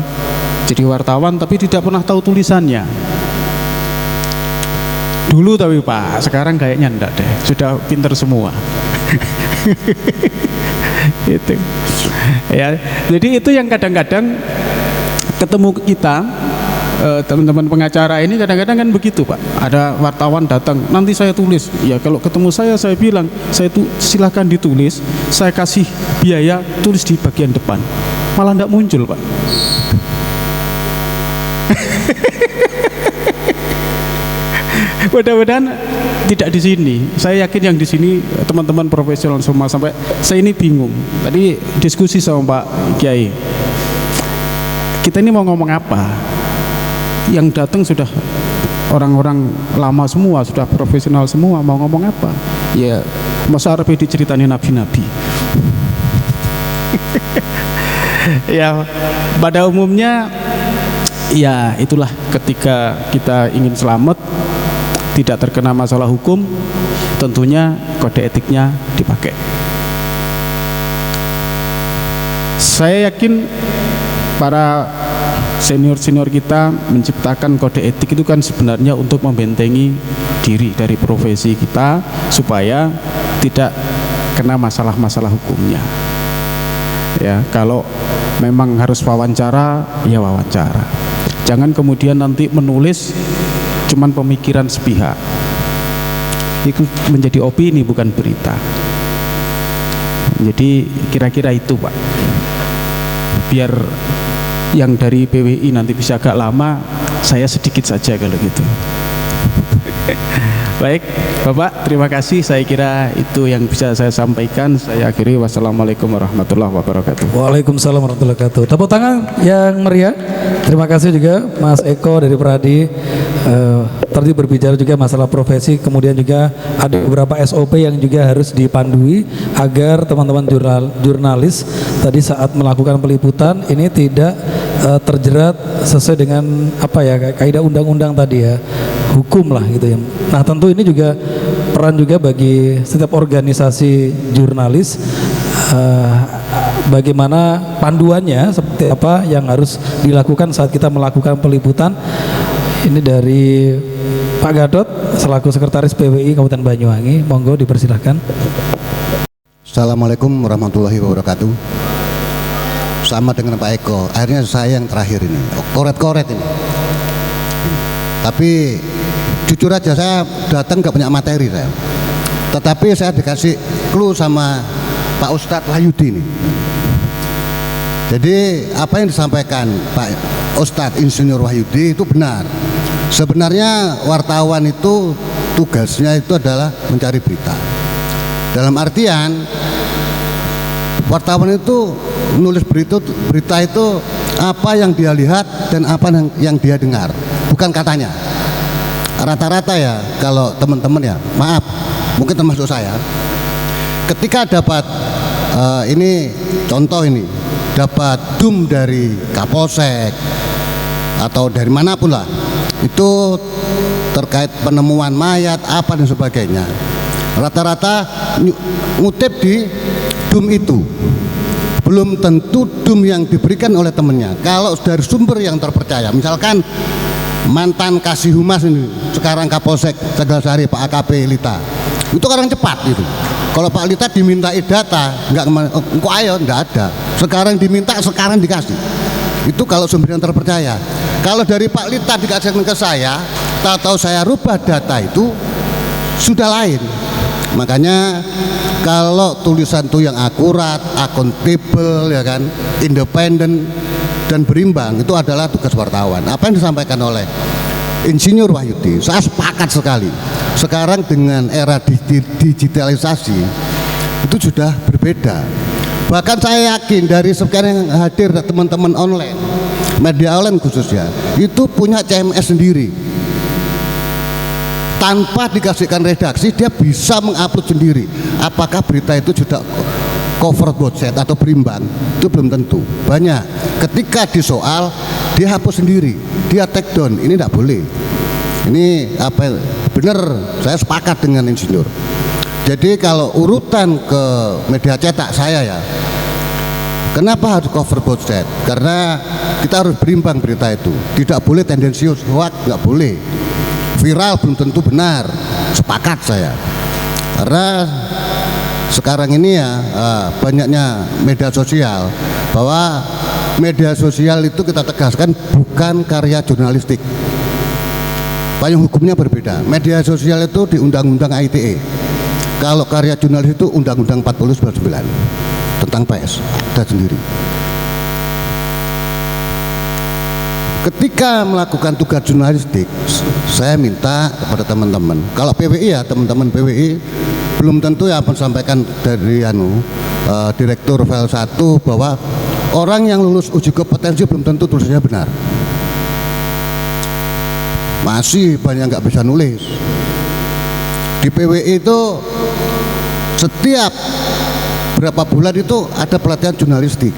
H: jadi wartawan tapi tidak pernah tahu tulisannya. Dulu tapi Pak, sekarang kayaknya enggak deh, sudah pinter semua. Itu. Ya, jadi itu yang kadang-kadang ketemu kita, teman-teman pengacara ini kadang-kadang kan begitu, Pak. Ada wartawan datang, nanti saya tulis. Ya kalau ketemu saya bilang, saya silakan ditulis, saya kasih biaya, tulis di bagian depan. Malah enggak muncul, Pak. Mudah-mudahan tidak di sini. Saya yakin yang di sini teman-teman profesional semua, sampai saya ini bingung. Tadi diskusi sama Pak Kiai. Kita ini mau ngomong apa? Yang datang sudah orang-orang lama semua, sudah profesional semua, mau ngomong apa? Ya, masa harus diceritain nabi-nabi. Ya, pada umumnya ya itulah, ketika kita ingin selamat, tidak terkena masalah hukum, tentunya kode etiknya dipakai. Saya yakin para senior-senior kita menciptakan kode etik itu kan sebenarnya untuk membentengi diri dari profesi kita, supaya tidak kena masalah-masalah hukumnya. Ya, kalau memang harus wawancara, ya wawancara. Jangan kemudian nanti menulis cuman pemikiran sepihak. Itu menjadi opini bukan berita. Jadi kira-kira itu, Pak. Biar yang dari PWI nanti bisa agak lama, saya sedikit saja kalau gitu. Baik, Bapak, terima kasih. Saya kira itu yang bisa saya sampaikan. Saya akhiri. Wassalamualaikum warahmatullahi wabarakatuh.
E: Waalaikumsalam warahmatullahi wabarakatuh. Tepuk tangan yang meriah. Terima kasih juga Mas Eko dari Pradi. Tadi berbicara juga masalah profesi, kemudian juga ada beberapa SOP yang juga harus dipandui agar teman-teman jurnalis tadi saat melakukan peliputan ini tidak terjerat sesuai dengan apa ya, kaidah undang-undang tadi ya, hukum lah gitu ya. Nah tentu ini juga peran juga bagi setiap organisasi jurnalis, bagaimana panduannya seperti apa yang harus dilakukan saat kita melakukan peliputan. Ini dari Pak Gadot selaku Sekretaris PWI Kabupaten Banyuwangi, monggo dipersilahkan.
I: Assalamualaikum warahmatullahi wabarakatuh. Sama dengan Pak Eko, akhirnya saya yang terakhir ini, koret-koret ini. Tapi jujur aja saya datang gak punya materi saya. Tetapi saya dikasih clue sama Pak Ustadz Wahyudi ini. Jadi apa yang disampaikan Pak Ustadz Insinyur Wahyudi itu benar. Sebenarnya wartawan itu tugasnya itu adalah mencari berita. Dalam artian wartawan itu menulis berita itu apa yang dia lihat dan apa yang dia dengar, bukan katanya. Rata-rata ya kalau teman-teman ya, maaf, mungkin termasuk saya, ketika dapat ini contoh ini, dapat dum dari Kapolsek atau dari manapun lah, itu terkait penemuan mayat apa dan sebagainya, rata-rata ngutip di dum itu. Belum tentu dum yang diberikan oleh temannya. Kalau dari sumber yang terpercaya, misalkan mantan Kasih Humas ini, sekarang Kapolsek Tegalsari Pak AKP Lita, itu orang cepat gitu. Kalau Pak Lita dimintai data, enggak kok ayo, enggak ada. Sekarang diminta, sekarang dikasih. Itu kalau sumber yang terpercaya. Kalau dari Pak Lita dikasih ke saya, tahu saya rubah data itu sudah lain. Makanya kalau tulisan itu yang akurat, akuntabel ya kan, independen dan berimbang, itu adalah tugas wartawan. Apa yang disampaikan oleh Insinyur Wahyudi, saya sepakat sekali. Sekarang dengan era digitalisasi itu sudah berbeda. Bahkan saya yakin dari sekian yang hadir teman-teman online, media online khususnya, itu punya CMS sendiri. Tanpa dikasihkan redaksi, dia bisa mengupload sendiri. Apakah berita itu sudah cover both set atau berimbang? Itu belum tentu. Banyak ketika disoal, dia hapus sendiri, dia take down. Ini tidak boleh. Ini apa? Benar, saya sepakat dengan Insinyur. Jadi kalau urutan ke media cetak saya ya, kenapa harus cover both set? Karena kita harus berimbang berita itu. Tidak boleh tendensius, hoax nggak boleh. Viral belum tentu benar, sepakat saya. Karena sekarang ini ya banyaknya media sosial, bahwa media sosial itu kita tegaskan bukan karya jurnalistik. Payung hukumnya berbeda. Media sosial itu di Undang-Undang ITE. Kalau karya jurnalis itu Undang-Undang 40/99 tentang pers, ada sendiri. Ketika melakukan tugas jurnalistik, saya minta kepada teman-teman, kalau PWI ya teman-teman PWI, belum tentu ya sampaikan dari Direktur File 1 bahwa orang yang lulus uji kompetensi belum tentu tulisannya benar. Masih banyak nggak bisa nulis. Di PWI itu setiap berapa bulan itu ada pelatihan jurnalistik.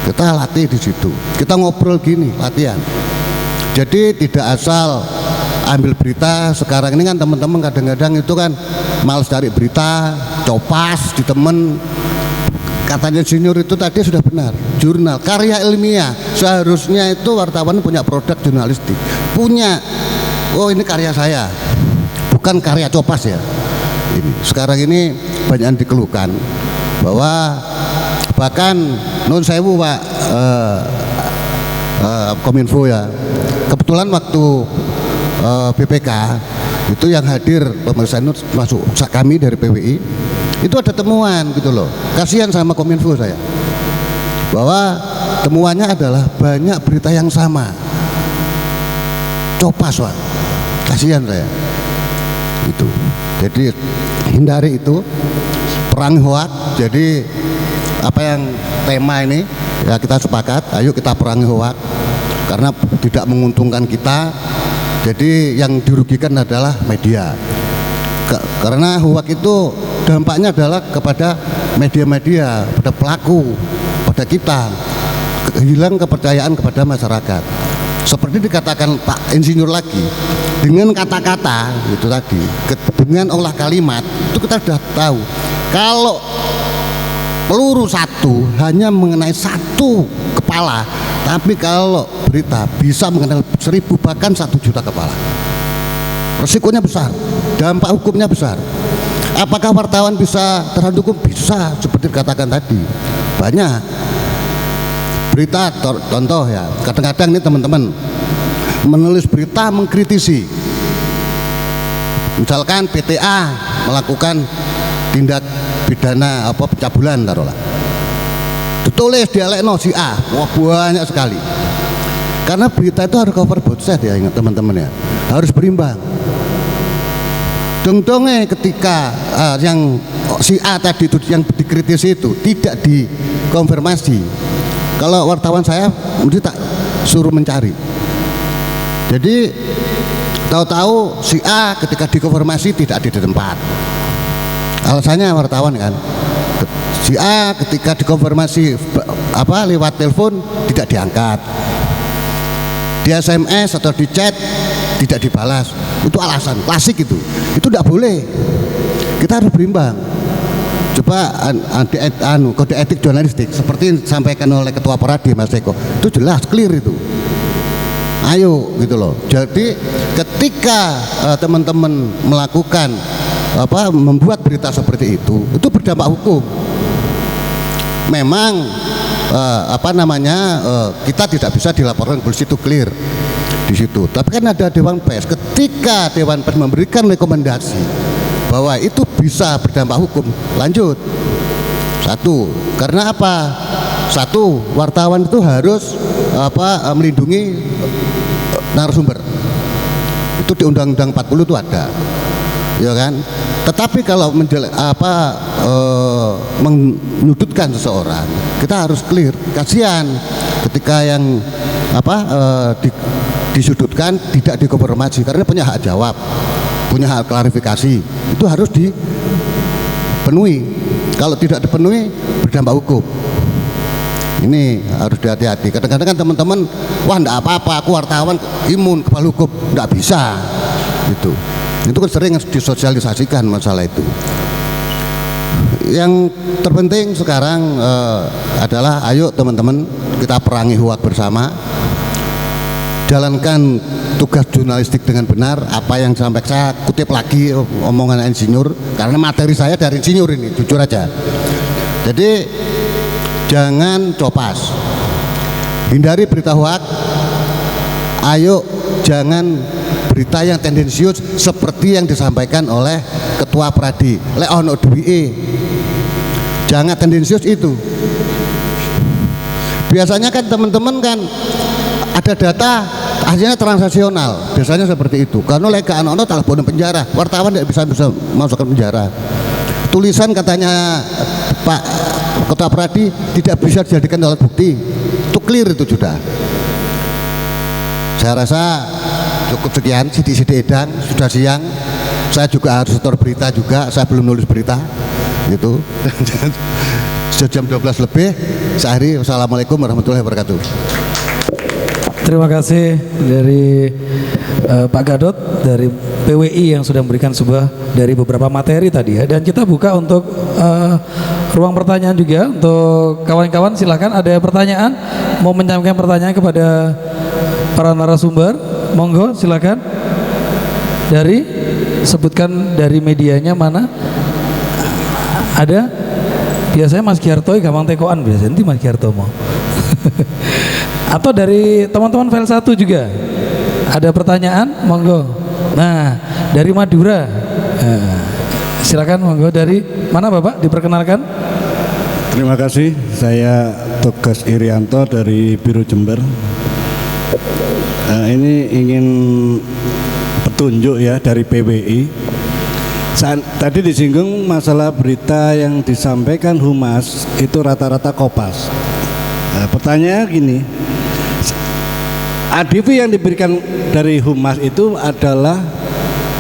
I: Kita latih di situ. Kita ngobrol gini, latihan. Jadi tidak asal ambil berita. Sekarang ini kan teman-teman kadang-kadang itu kan malas cari berita, copas di temen. Katanya Insinyur itu tadi sudah benar. Jurnal, karya ilmiah. Seharusnya itu wartawan punya produk jurnalistik. Punya, oh ini karya saya, bukan karya copas ya. Ini. Sekarang ini banyak yang dikeluhkan bahwa bahkan nun sewu Pak Kominfo ya, kebetulan waktu BPK itu yang hadir pemirsa itu masuk kami dari PWI itu ada temuan gitu loh, kasihan sama Kominfo saya bahwa temuannya adalah banyak berita yang sama, copas Pak, kasihan saya itu. Jadi hindari itu, perang hoak. Jadi apa yang tema ini ya kita sepakat, ayo kita perangi hoak karena tidak menguntungkan kita. Jadi yang dirugikan adalah media. Karena hoak itu dampaknya adalah kepada media-media, pada pelaku, pada kita, hilang kepercayaan kepada masyarakat. Seperti dikatakan Pak Insinyur lagi, dengan kata-kata itu tadi, dengan olah kalimat itu kita sudah tahu kalau peluru satu hanya mengenai satu kepala, tapi kalau berita bisa mengenai 1000 bahkan 1 juta kepala. Resikonya besar, dampak hukumnya besar. Apakah wartawan bisa terhadap hukum? Bisa, seperti dikatakan tadi. Banyak berita, contoh ya, kadang-kadang ini teman-teman menulis berita mengkritisi, misalkan PTA melakukan tindak pidana pencabulan taruhlah, ditulis dialekno si A, wah banyak sekali. Karena berita itu harus cover both side ya, ingat teman-teman ya, harus berimbang. Dong-dongnya ketika yang si A tadi itu yang dikritisi itu tidak dikonfirmasi, kalau wartawan saya mesti tak suruh mencari. Jadi tahu-tahu si A ketika dikonfirmasi tidak ada di tempat. Alasannya wartawan kan, si A ketika dikonfirmasi lewat telepon tidak diangkat, di SMS atau di chat tidak dibalas. Itu alasan klasik itu tidak boleh. Kita harus berimbang. Coba kode etik jurnalistik seperti disampaikan oleh Ketua Peradi Mas Eko, itu jelas clear itu. Ayo gitu loh. Jadi ketika teman-teman melakukan membuat berita seperti itu berdampak hukum. Memang kita tidak bisa dilaporkan polisi, itu clear di situ. Tapi kan ada Dewan Pers. Ketika Dewan Pers memberikan rekomendasi bahwa itu bisa berdampak hukum, lanjut. Satu, karena apa? Satu, wartawan itu harus melindungi narasumber. Itu di Undang-Undang 40 itu ada, ya kan? Tetapi kalau menyudutkan seseorang, kita harus clear. Kasihan ketika yang disudutkan tidak dikonfirmasi, karena punya hak jawab, punya hak klarifikasi, itu harus dipenuhi. Kalau tidak dipenuhi berdampak hukum. Ini harus hati-hati. Kadang-kadang kan teman-teman, wah enggak apa-apa, aku wartawan imun kepala hukum, enggak bisa. Itu kan sering disosialisasikan masalah itu. Yang terpenting sekarang adalah ayo teman-teman kita perangi hoak bersama. Jalankan tugas jurnalistik dengan benar. Apa yang sampai saya kutip lagi omongan insinyur, karena materi saya dari insinyur ini, jujur aja. Jadi jangan copas, hindari berita hoak. Ayo jangan berita yang tendensius seperti yang disampaikan oleh Ketua Pradi, lek ono duwike. Jangan tendensius itu. Biasanya kan teman-teman kan ada data akhirnya transaksional, biasanya seperti itu. Karena lek ono telepon penjara, wartawan tidak bisa masukkan penjara. Tulisan katanya Pak Ketua Pradi tidak bisa dijadikan alat bukti, itu clear, itu sudah. Saya rasa cukup sekian, sidik-sidik edan, sudah siang. Saya juga harus setor berita juga, saya belum nulis berita gitu. Sudah jam 12 lebih. Sehari, wassalamualaikum warahmatullahi wabarakatuh.
E: Terima kasih dari Pak Gadot dari PWI yang sudah memberikan sebuah dari beberapa materi tadi ya. Dan kita buka untuk ruang pertanyaan juga untuk kawan-kawan. Silakan, ada pertanyaan, mau menyampaikan pertanyaan kepada para narasumber, monggo silakan. Dari sebutkan dari medianya mana. Ada? Biasanya Mas Giarto gampang tekoan biasanya, nanti Mas Giarto mau. Atau dari teman-teman file 1 juga ada pertanyaan, monggo. Nah, dari Madura, silakan monggo. Dari mana Bapak, diperkenalkan?
J: Terima kasih, saya Tugas Irianto dari Biro Jember. Ini ingin petunjuk ya dari PWI. Tadi disinggung masalah berita yang disampaikan Humas itu rata-rata Kopas. Pertanyaan gini, ADV yang diberikan dari Humas itu adalah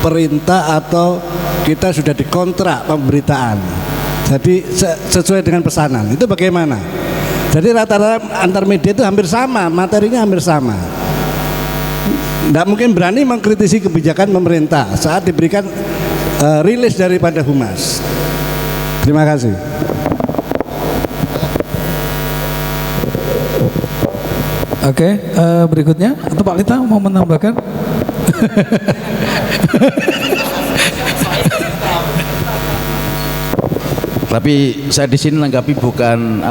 J: perintah atau kita sudah dikontrak pemberitaan, jadi sesuai dengan pesanan, itu bagaimana? Jadi rata-rata antar media itu hampir sama, materinya hampir sama. Tidak mungkin berani mengkritisi kebijakan pemerintah saat diberikan rilis daripada Humas. Terima kasih.
E: Oke, berikutnya atau Pak Lita mau menambahkan?
F: Tapi saya di sini menanggapi bukan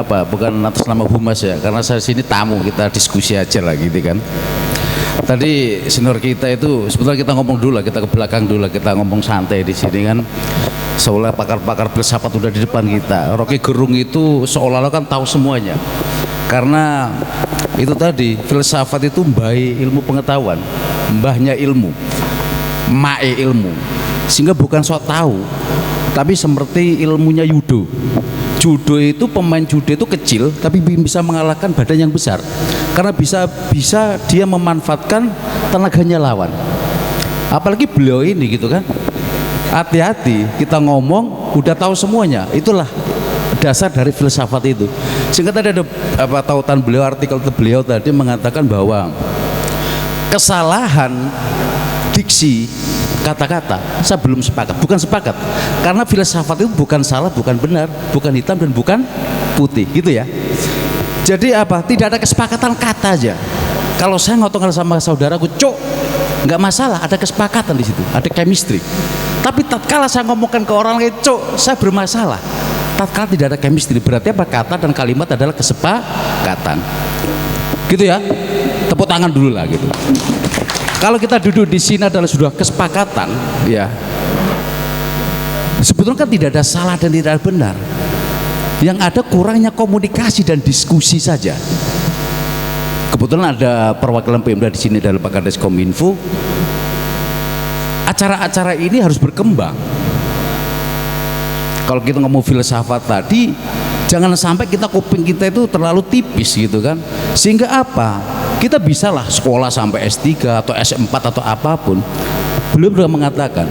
F: atas nama Humas ya, karena saya sini tamu, kita diskusi aja lah gitu kan. Tadi senior kita itu sebetulnya kita ngomong dulu lah, kita ke belakang dulu lah, kita ngomong santai di sini kan. Seolah pakar-pakar filsafat udah di depan kita. Rocky Gerung itu seolah-olah kan tahu semuanya. Karena itu tadi filsafat itu mbae ilmu pengetahuan, mbahnya ilmu, mae ilmu. Sehingga bukan sok tahu, tapi seperti ilmunya judo. Judo itu pemain judo itu kecil tapi bisa mengalahkan badan yang besar karena bisa dia memanfaatkan tenaganya lawan. Apalagi beliau ini gitu kan, hati-hati kita ngomong udah tahu semuanya. Itulah dasar dari filsafat itu. Sehingga tadi ada tautan beliau, artikel beliau tadi mengatakan bahwa kesalahan diksi kata-kata saya belum sepakat, bukan sepakat, karena filsafat itu bukan salah, bukan benar, bukan hitam dan bukan putih gitu ya. Jadi tidak ada kesepakatan kata aja. Kalau saya ngomong sama saudaraku cok, nggak masalah, ada kesepakatan di situ, ada chemistry. Tapi tatkala saya ngomongkan ke orang lain cok, saya bermasalah. Tatkala tidak ada chemistry, berarti kata dan kalimat adalah kesepakatan gitu ya. Tepuk tangan dulu lah gitu. Kalau kita duduk di sini adalah sudah kesepakatan, ya. Sebetulnya kan tidak ada salah dan tidak ada benar. Yang ada kurangnya komunikasi dan diskusi saja. Kebetulan ada perwakilan Pemda di sini dari Pak Kades Kominfo. Acara-acara ini harus berkembang. Kalau kita ngomong filsafat tadi, jangan sampai kuping kita itu terlalu tipis gitu kan. Sehingga kita bisalah sekolah sampai S3 atau S4 atau apapun. Beliau sudah mengatakan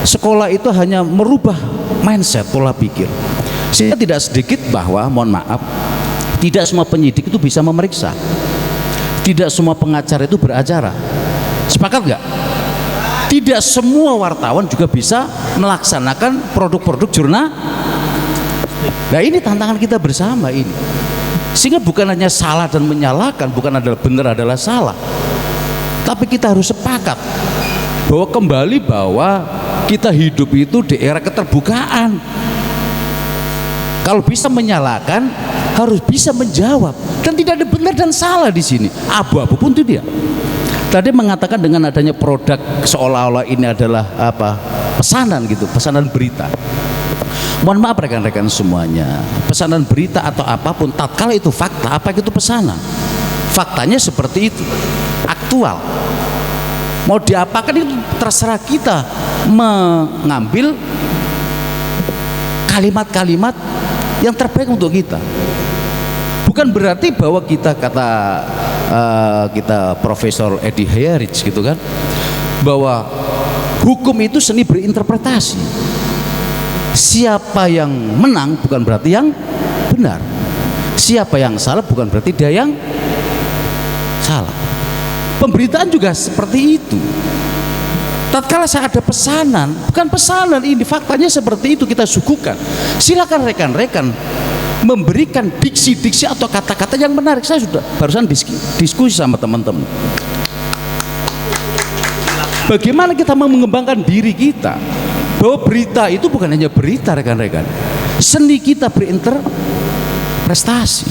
F: sekolah itu hanya merubah mindset, pola pikir. Sehingga tidak sedikit bahwa, mohon maaf, tidak semua penyidik itu bisa memeriksa, tidak semua pengacara itu beracara. Sepakat nggak? Tidak semua wartawan juga bisa melaksanakan produk-produk jurnal. Nah ini tantangan kita bersama ini. Sehingga bukan hanya salah dan menyalahkan, bukan adalah benar adalah salah, tapi kita harus sepakat bahwa kembali bahwa kita hidup itu di era keterbukaan. Kalau bisa menyalahkan, harus bisa menjawab, dan tidak ada benar dan salah di sini. Abu-abu pun itu dia. Tadi mengatakan dengan adanya produk seolah-olah ini adalah pesanan gitu, pesanan berita. Mohon maaf rekan-rekan semuanya, pesanan berita atau apapun, tatkala itu fakta, apa itu pesanan? Faktanya seperti itu, aktual. Mau diapakan itu terserah kita mengambil kalimat-kalimat yang terbaik untuk kita. Bukan berarti bahwa kita Profesor Edi Hayarich gitu kan, bahwa hukum itu seni berinterpretasi. Siapa yang menang bukan berarti yang benar. Siapa yang salah bukan berarti dia yang salah. Pemberitaan juga seperti itu. Tatkala saya ada pesanan, bukan pesanan ini, faktanya seperti itu kita suguhkan. Silakan rekan-rekan memberikan diksi-diksi atau kata-kata yang menarik. Saya sudah barusan diskusi sama teman-teman. Bagaimana kita mau mengembangkan diri kita? Bahwa berita itu bukan hanya berita rekan-rekan.
K: Seni kita berinterpretasi.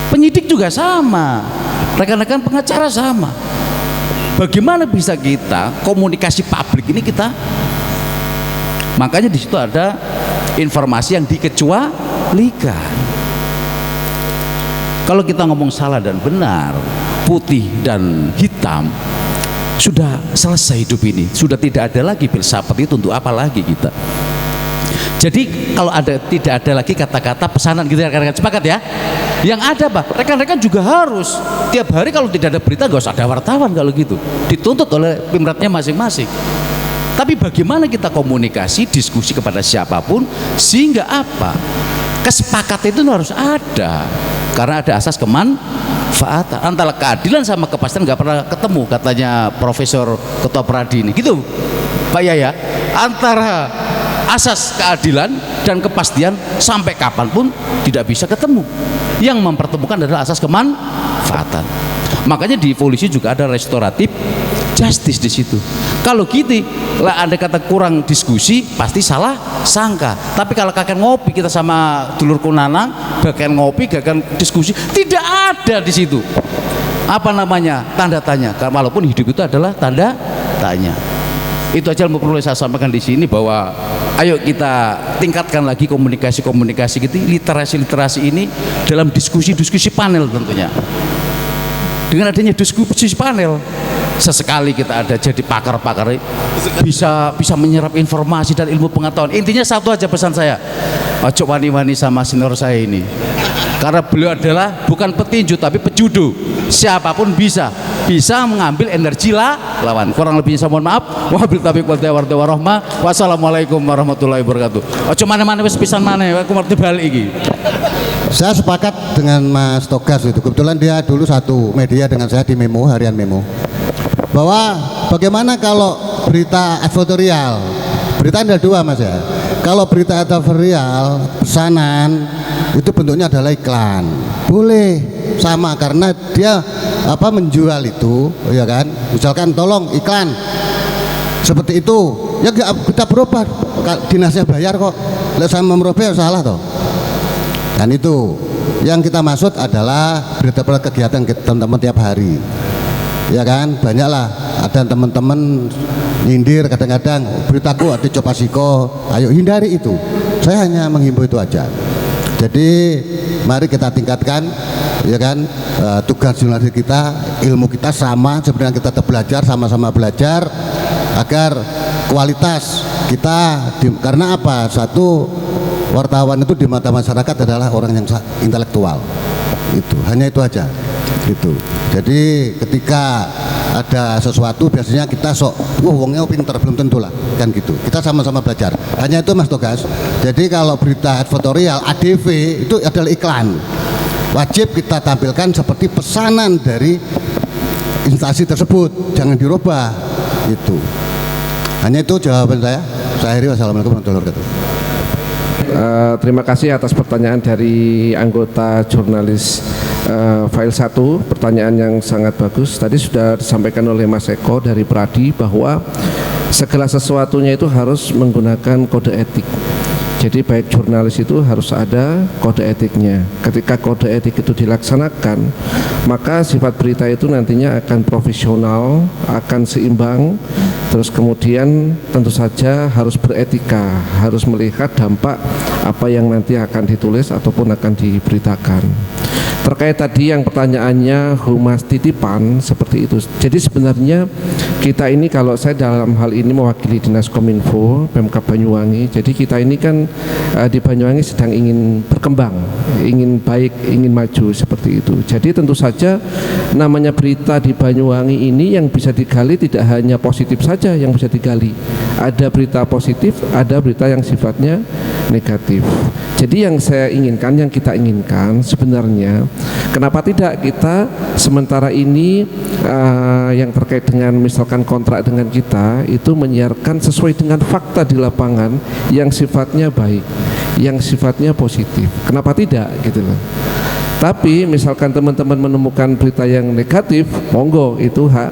K: Penyidik juga sama, rekan-rekan pengacara sama. Bagaimana bisa kita komunikasi publik ini kita, makanya di situ ada informasi yang dikecualikan. Kalau kita ngomong salah dan benar, putih dan hitam, sudah selesai hidup ini, sudah tidak ada lagi filsafat itu. Untuk apa lagi kita? Jadi kalau tidak ada lagi kata-kata pesanan gitu, rekan-rekan sepakat ya. Yang ada apa? Rekan-rekan juga harus tiap hari kalau tidak ada berita nggak usah ada wartawan kalau gitu. Dituntut oleh pimretnya masing-masing. Tapi bagaimana kita komunikasi, diskusi kepada siapapun sehingga apa? Kesepakatan itu harus ada. Karena ada asas kemanfaatan. Antara keadilan sama kepastian nggak pernah ketemu, katanya Profesor Ketua Pradi ini. Gitu, Pak Yaya. Antara asas keadilan dan kepastian sampai kapanpun tidak bisa ketemu. Yang mempertemukan adalah asas kemanfaatan. Makanya di polisi juga ada restoratif justice di situ. Kalau gitu, lah ada kata kurang diskusi, pasti salah sangka. Tapi kalau kakek ngopi kita sama dulur kunanang, kakek ngopi, kakek diskusi, tidak ada di situ. Apa namanya? Tanda tanya. Walaupun hidup itu adalah tanda tanya. Itu aja yang perlu saya sampaikan di sini, bahwa ayo kita tingkatkan lagi komunikasi gitu, literasi ini dalam diskusi panel tentunya. Dengan adanya diskusi panel, sesekali kita ada jadi pakar-pakar, bisa menyerap informasi dan ilmu pengetahuan. Intinya satu aja pesan saya, ojo wani-wani sama senior saya ini, karena beliau adalah bukan petinju tapi pejudo. Siapapun bisa mengambil energi lawan. Kurang lebihnya saya mohon maaf. Wabillahi taufiq wal hidayah warahmah. Wassalamualaikum warahmatullahi wabarakatuh. Ojo mana-mana wis pisan maneh, aku ngerti balik iki.
I: Saya sepakat dengan Mas Togas itu. Kebetulan dia dulu satu media dengan saya di Memo, harian Memo. Bahwa bagaimana kalau berita advertorial? Berita ada dua, Mas ya. Kalau berita advertorial pesanan itu bentuknya adalah iklan. Boleh sama, karena dia menjual itu, ya kan? Misalkan tolong iklan seperti itu, ya kita berubah, dinasnya bayar kok. Lah sama merubah salah toh. Dan itu yang kita maksud adalah berita kegiatan teman-teman tiap hari, ya kan? Banyaklah ada teman-teman nyindir kadang-kadang, beritaku ada copasiko, ayo hindari itu. Saya hanya menghimbau itu aja. Jadi mari kita tingkatkan, ya kan, tugas jurnalis kita, ilmu kita sama, sebenarnya kita tetap belajar, sama-sama belajar agar kualitas kita karena apa? Satu, wartawan itu di mata masyarakat adalah orang yang intelektual. Itu hanya itu aja. Gitu. Jadi ketika ada sesuatu biasanya kita wongnya pinter, belum tentu lah, kan gitu. Kita sama-sama belajar. Hanya itu, Mas Togas. Jadi kalau berita advertorial ADV itu adalah iklan, wajib kita tampilkan seperti pesanan dari instansi tersebut, jangan dirubah. Itu hanya itu jawaban saya. Saya akhiri. Wassalamualaikum warahmatullahi wabarakatuh.
G: Terima kasih atas pertanyaan dari anggota jurnalis File 1. Pertanyaan yang sangat bagus. Tadi sudah disampaikan oleh Mas Eko dari Pradi bahwa segala sesuatunya itu harus menggunakan kode etik. Jadi baik jurnalis itu harus ada kode etiknya. Ketika kode etik itu dilaksanakan, maka sifat berita itu nantinya akan profesional, akan seimbang. Terus kemudian tentu saja harus beretika, harus melihat dampak apa yang nanti akan ditulis ataupun akan diberitakan. Terkait tadi yang pertanyaannya humas titipan seperti itu. Jadi sebenarnya kita ini, kalau saya dalam hal ini mewakili Dinas Kominfo, Pemkab Banyuwangi. Jadi kita ini kan di Banyuwangi sedang ingin berkembang, ingin baik, ingin maju seperti itu. Jadi tentu saja namanya berita di Banyuwangi ini yang bisa digali tidak hanya positif saja yang bisa digali. Ada berita positif, ada berita yang sifatnya negatif. Jadi yang saya inginkan, yang kita inginkan sebenarnya, kenapa tidak kita sementara ini yang terkait dengan misalkan kontrak dengan kita itu menyiarkan sesuai dengan fakta di lapangan yang sifatnya baik, yang sifatnya positif. Kenapa tidak gitu loh. Tapi misalkan teman-teman menemukan berita yang negatif, monggo, itu hak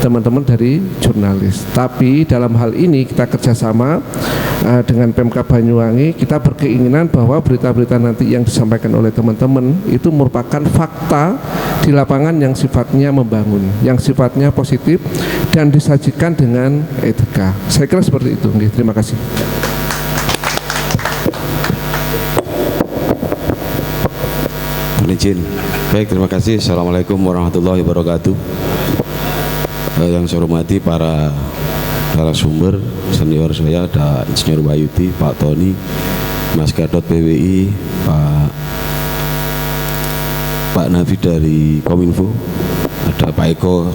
G: teman-teman dari jurnalis. Tapi dalam hal ini kita kerjasama dengan Pemkab Banyuwangi, kita berkeinginan bahwa berita-berita nanti yang disampaikan oleh teman-teman itu merupakan fakta di lapangan yang sifatnya membangun, yang sifatnya positif dan disajikan dengan etika. Saya kira seperti itu. Terima kasih.
L: Izin. Baik, terima kasih. Assalamualaikum warahmatullahi wabarakatuh. Yang saya hormati para narasumber senior saya, ada Insinyur Wahyudi, Pak Tony, Mas Gatot PWI, Pak Nafi dari Kominfo, ada Pak Eko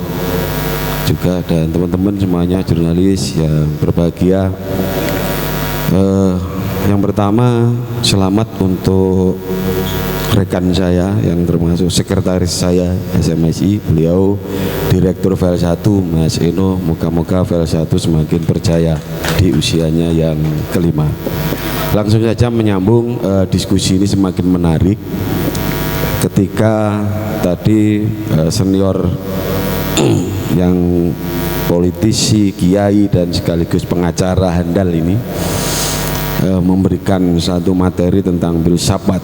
L: juga, dan teman-teman semuanya jurnalis yang berbahagia. Yang pertama, selamat untuk rekan saya yang termasuk sekretaris saya SMSI, beliau Direktur File 1 Mas Eno. Moga-moga File 1 semakin percaya di usianya yang kelima. Langsung saja menyambung, diskusi ini semakin menarik ketika tadi senior yang politisi, kiai dan sekaligus pengacara handal ini memberikan satu materi tentang filsafat.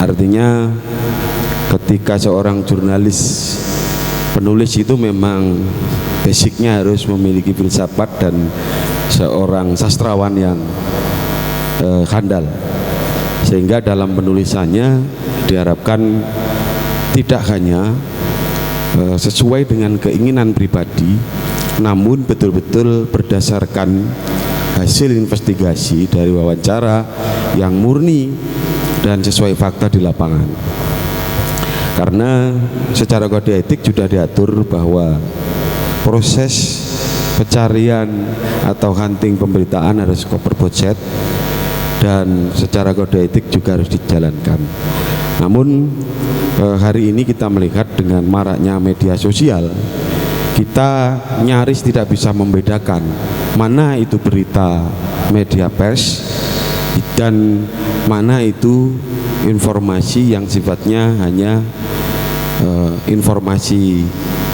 L: Artinya ketika seorang jurnalis penulis itu memang basicnya harus memiliki filsafat, dan seorang sastrawan yang handal, sehingga dalam penulisannya diharapkan tidak hanya sesuai dengan keinginan pribadi, namun betul-betul berdasarkan hasil investigasi dari wawancara yang murni dan sesuai fakta di lapangan. Karena secara kode etik sudah diatur bahwa proses pencarian atau hunting pemberitaan harus cover budget, dan secara kode etik juga harus dijalankan. Namun hari ini kita melihat dengan maraknya media sosial, kita nyaris tidak bisa membedakan mana itu berita media pers dan mana itu informasi yang sifatnya hanya informasi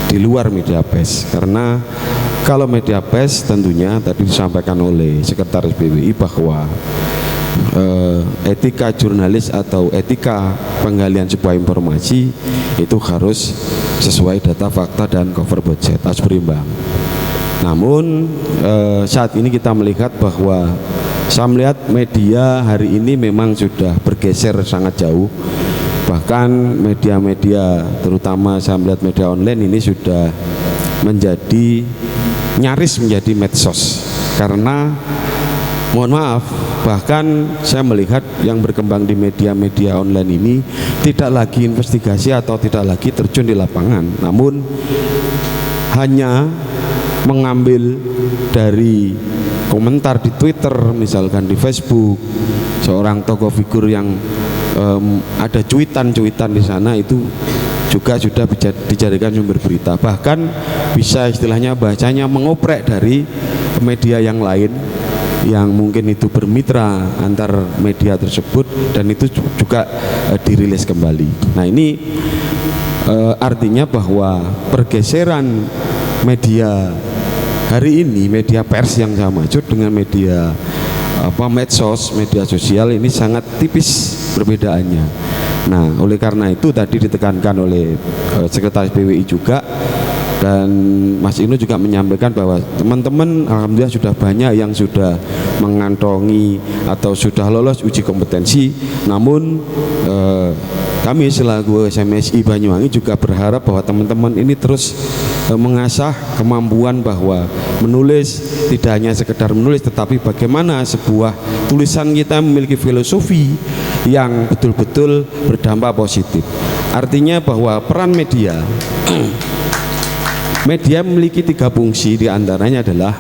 L: di luar media pers. Karena kalau media pers tentunya tadi disampaikan oleh Sekretaris PWI bahwa etika jurnalis atau etika penggalian sebuah informasi itu harus sesuai data, fakta, dan cover budget, harus berimbang. Namun saat ini kita melihat bahwa saya melihat media hari ini memang sudah bergeser sangat jauh. Bahkan media-media, terutama saya melihat media online ini sudah menjadi nyaris menjadi medsos. Karena mohon maaf, bahkan saya melihat yang berkembang di media-media online ini tidak lagi investigasi atau tidak lagi terjun di lapangan, namun hanya mengambil dari komentar di Twitter, misalkan di Facebook, seorang tokoh figur yang ada cuitan-cuitan di sana, itu juga sudah dijadikan sumber berita. Bahkan bisa istilahnya bahasanya mengoprek dari media yang lain yang mungkin itu bermitra antar media tersebut, dan itu juga dirilis kembali. Nah, ini artinya bahwa pergeseran media hari ini, media pers yang saya maksud dengan media medsos, media sosial ini sangat tipis perbedaannya. Nah, oleh karena itu tadi ditekankan oleh Sekretaris PWI juga, dan Mas Inu juga menyampaikan bahwa teman-teman alhamdulillah sudah banyak yang sudah mengantongi atau sudah lolos uji kompetensi. Namun kami selaku SMSI Banyuwangi juga berharap bahwa teman-teman ini terus mengasah kemampuan bahwa menulis tidak hanya sekedar menulis, tetapi bagaimana sebuah tulisan kita memiliki filosofi yang betul-betul berdampak positif. Artinya bahwa peran media media memiliki 3 fungsi, diantaranya adalah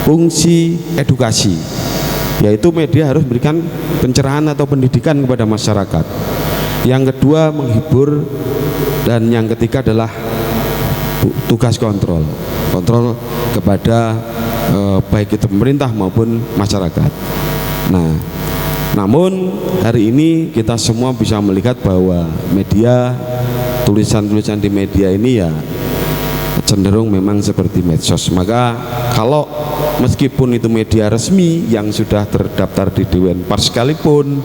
L: fungsi edukasi, yaitu media harus memberikan pencerahan atau pendidikan kepada masyarakat. Yang kedua menghibur, dan yang ketiga adalah tugas kontrol kepada baik itu pemerintah maupun masyarakat. Nah, namun hari ini kita semua bisa melihat bahwa media, tulisan-tulisan di media ini ya cenderung memang seperti medsos. Maka kalau meskipun itu media resmi yang sudah terdaftar di Dewan Pers sekalipun,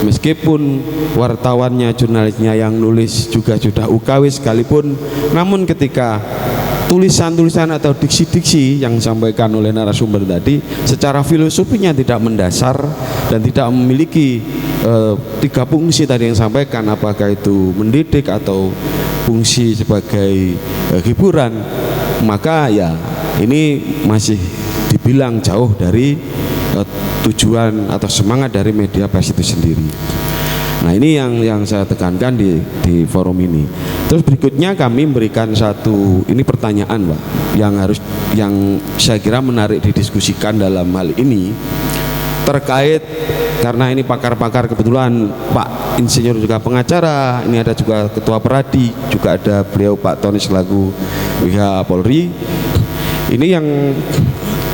L: meskipun wartawannya, jurnalisnya yang nulis juga sudah UKW sekalipun, namun ketika tulisan-tulisan atau diksi-diksi yang disampaikan oleh narasumber tadi secara filosofinya tidak mendasar dan tidak memiliki tiga fungsi tadi yang disampaikan, apakah itu mendidik atau fungsi sebagai hiburan, maka ya ini masih dibilang jauh dari tujuan atau semangat dari media pers itu sendiri. Nah, ini yang saya tekankan di forum ini. Terus berikutnya kami memberikan satu pertanyaan, Pak, yang saya kira menarik didiskusikan dalam hal ini, terkait karena ini pakar-pakar, kebetulan Pak Insinyur juga pengacara, ini ada juga Ketua Peradi, juga ada beliau Pak Tony selaku WH Polri. Ini yang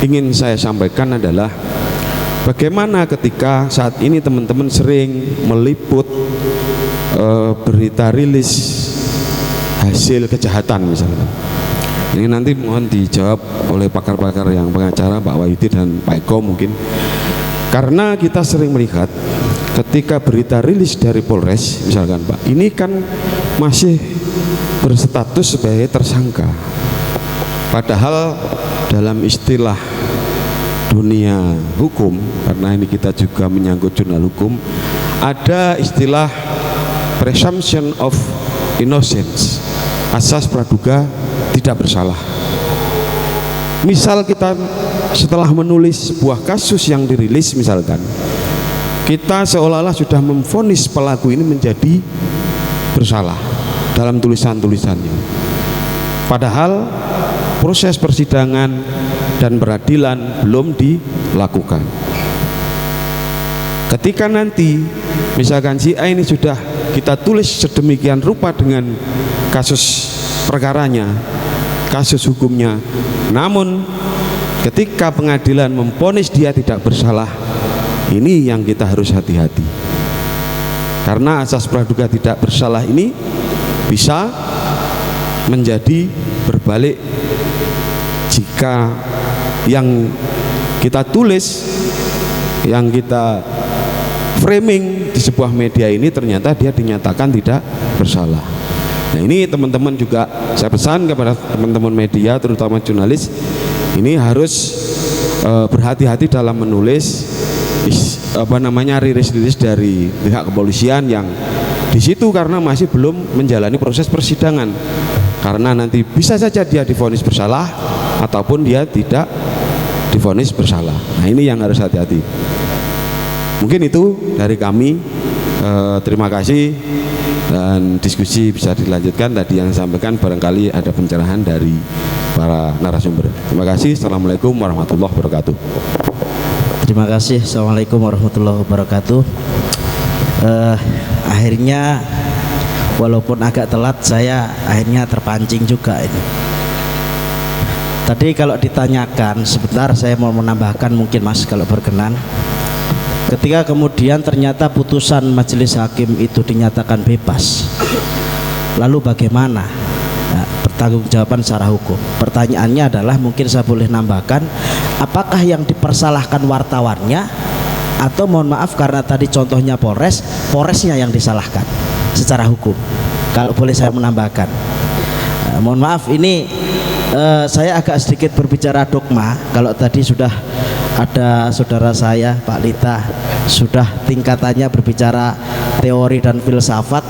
L: ingin saya sampaikan adalah bagaimana ketika saat ini teman-teman sering meliput berita rilis hasil kejahatan misalnya. Ini nanti mohon dijawab oleh pakar-pakar yang pengacara, Pak Wahyudi dan Pak Eko mungkin. Karena kita sering melihat ketika berita rilis dari Polres misalkan, Pak, ini kan masih berstatus sebagai tersangka. Padahal dalam istilah dunia hukum, karena ini kita juga menyangkut jurnal hukum, ada istilah presumption of innocence, asas praduga tidak bersalah. Misal kita setelah menulis sebuah kasus yang dirilis misalkan, kita seolah-olah sudah memvonis pelaku ini menjadi bersalah dalam tulisan-tulisannya, padahal proses persidangan dan peradilan belum dilakukan. Ketika nanti misalkan si A ini sudah kita tulis sedemikian rupa dengan kasus perkaranya, kasus hukumnya, namun ketika pengadilan memvonis dia tidak bersalah, ini yang kita harus hati-hati, karena asas praduga tidak bersalah ini bisa menjadi berbalik jika yang kita tulis, yang kita framing di sebuah media ini ternyata dia dinyatakan tidak bersalah. Nah, ini teman-teman juga saya pesan kepada teman-teman media, terutama jurnalis, ini harus berhati-hati dalam menulis rilis-rilis dari pihak kepolisian yang di situ karena masih belum menjalani proses persidangan, karena nanti bisa saja dia divonis bersalah ataupun dia tidak divonis bersalah. Nah, ini yang harus hati-hati. Mungkin itu dari kami. Terima kasih, dan diskusi bisa dilanjutkan. Tadi yang disampaikan barangkali ada pencerahan dari para narasumber. Terima kasih. Assalamualaikum warahmatullahi wabarakatuh.
M: Terima kasih. Assalamualaikum warahmatullahi wabarakatuh. Akhirnya walaupun agak telat, saya akhirnya terpancing juga ini. Tadi kalau ditanyakan, sebentar saya mau menambahkan mungkin Mas kalau berkenan. Ketika kemudian ternyata putusan majelis hakim itu dinyatakan bebas, lalu bagaimana pertanggungjawaban secara hukum? Pertanyaannya adalah, mungkin saya boleh nambahkan, apakah yang dipersalahkan wartawannya, atau mohon maaf karena tadi contohnya Polresnya yang disalahkan secara hukum? Kalau boleh saya menambahkan, mohon maaf ini saya agak sedikit berbicara dogma. Kalau tadi sudah ada saudara saya Pak Lita sudah tingkatannya berbicara teori dan filsafat,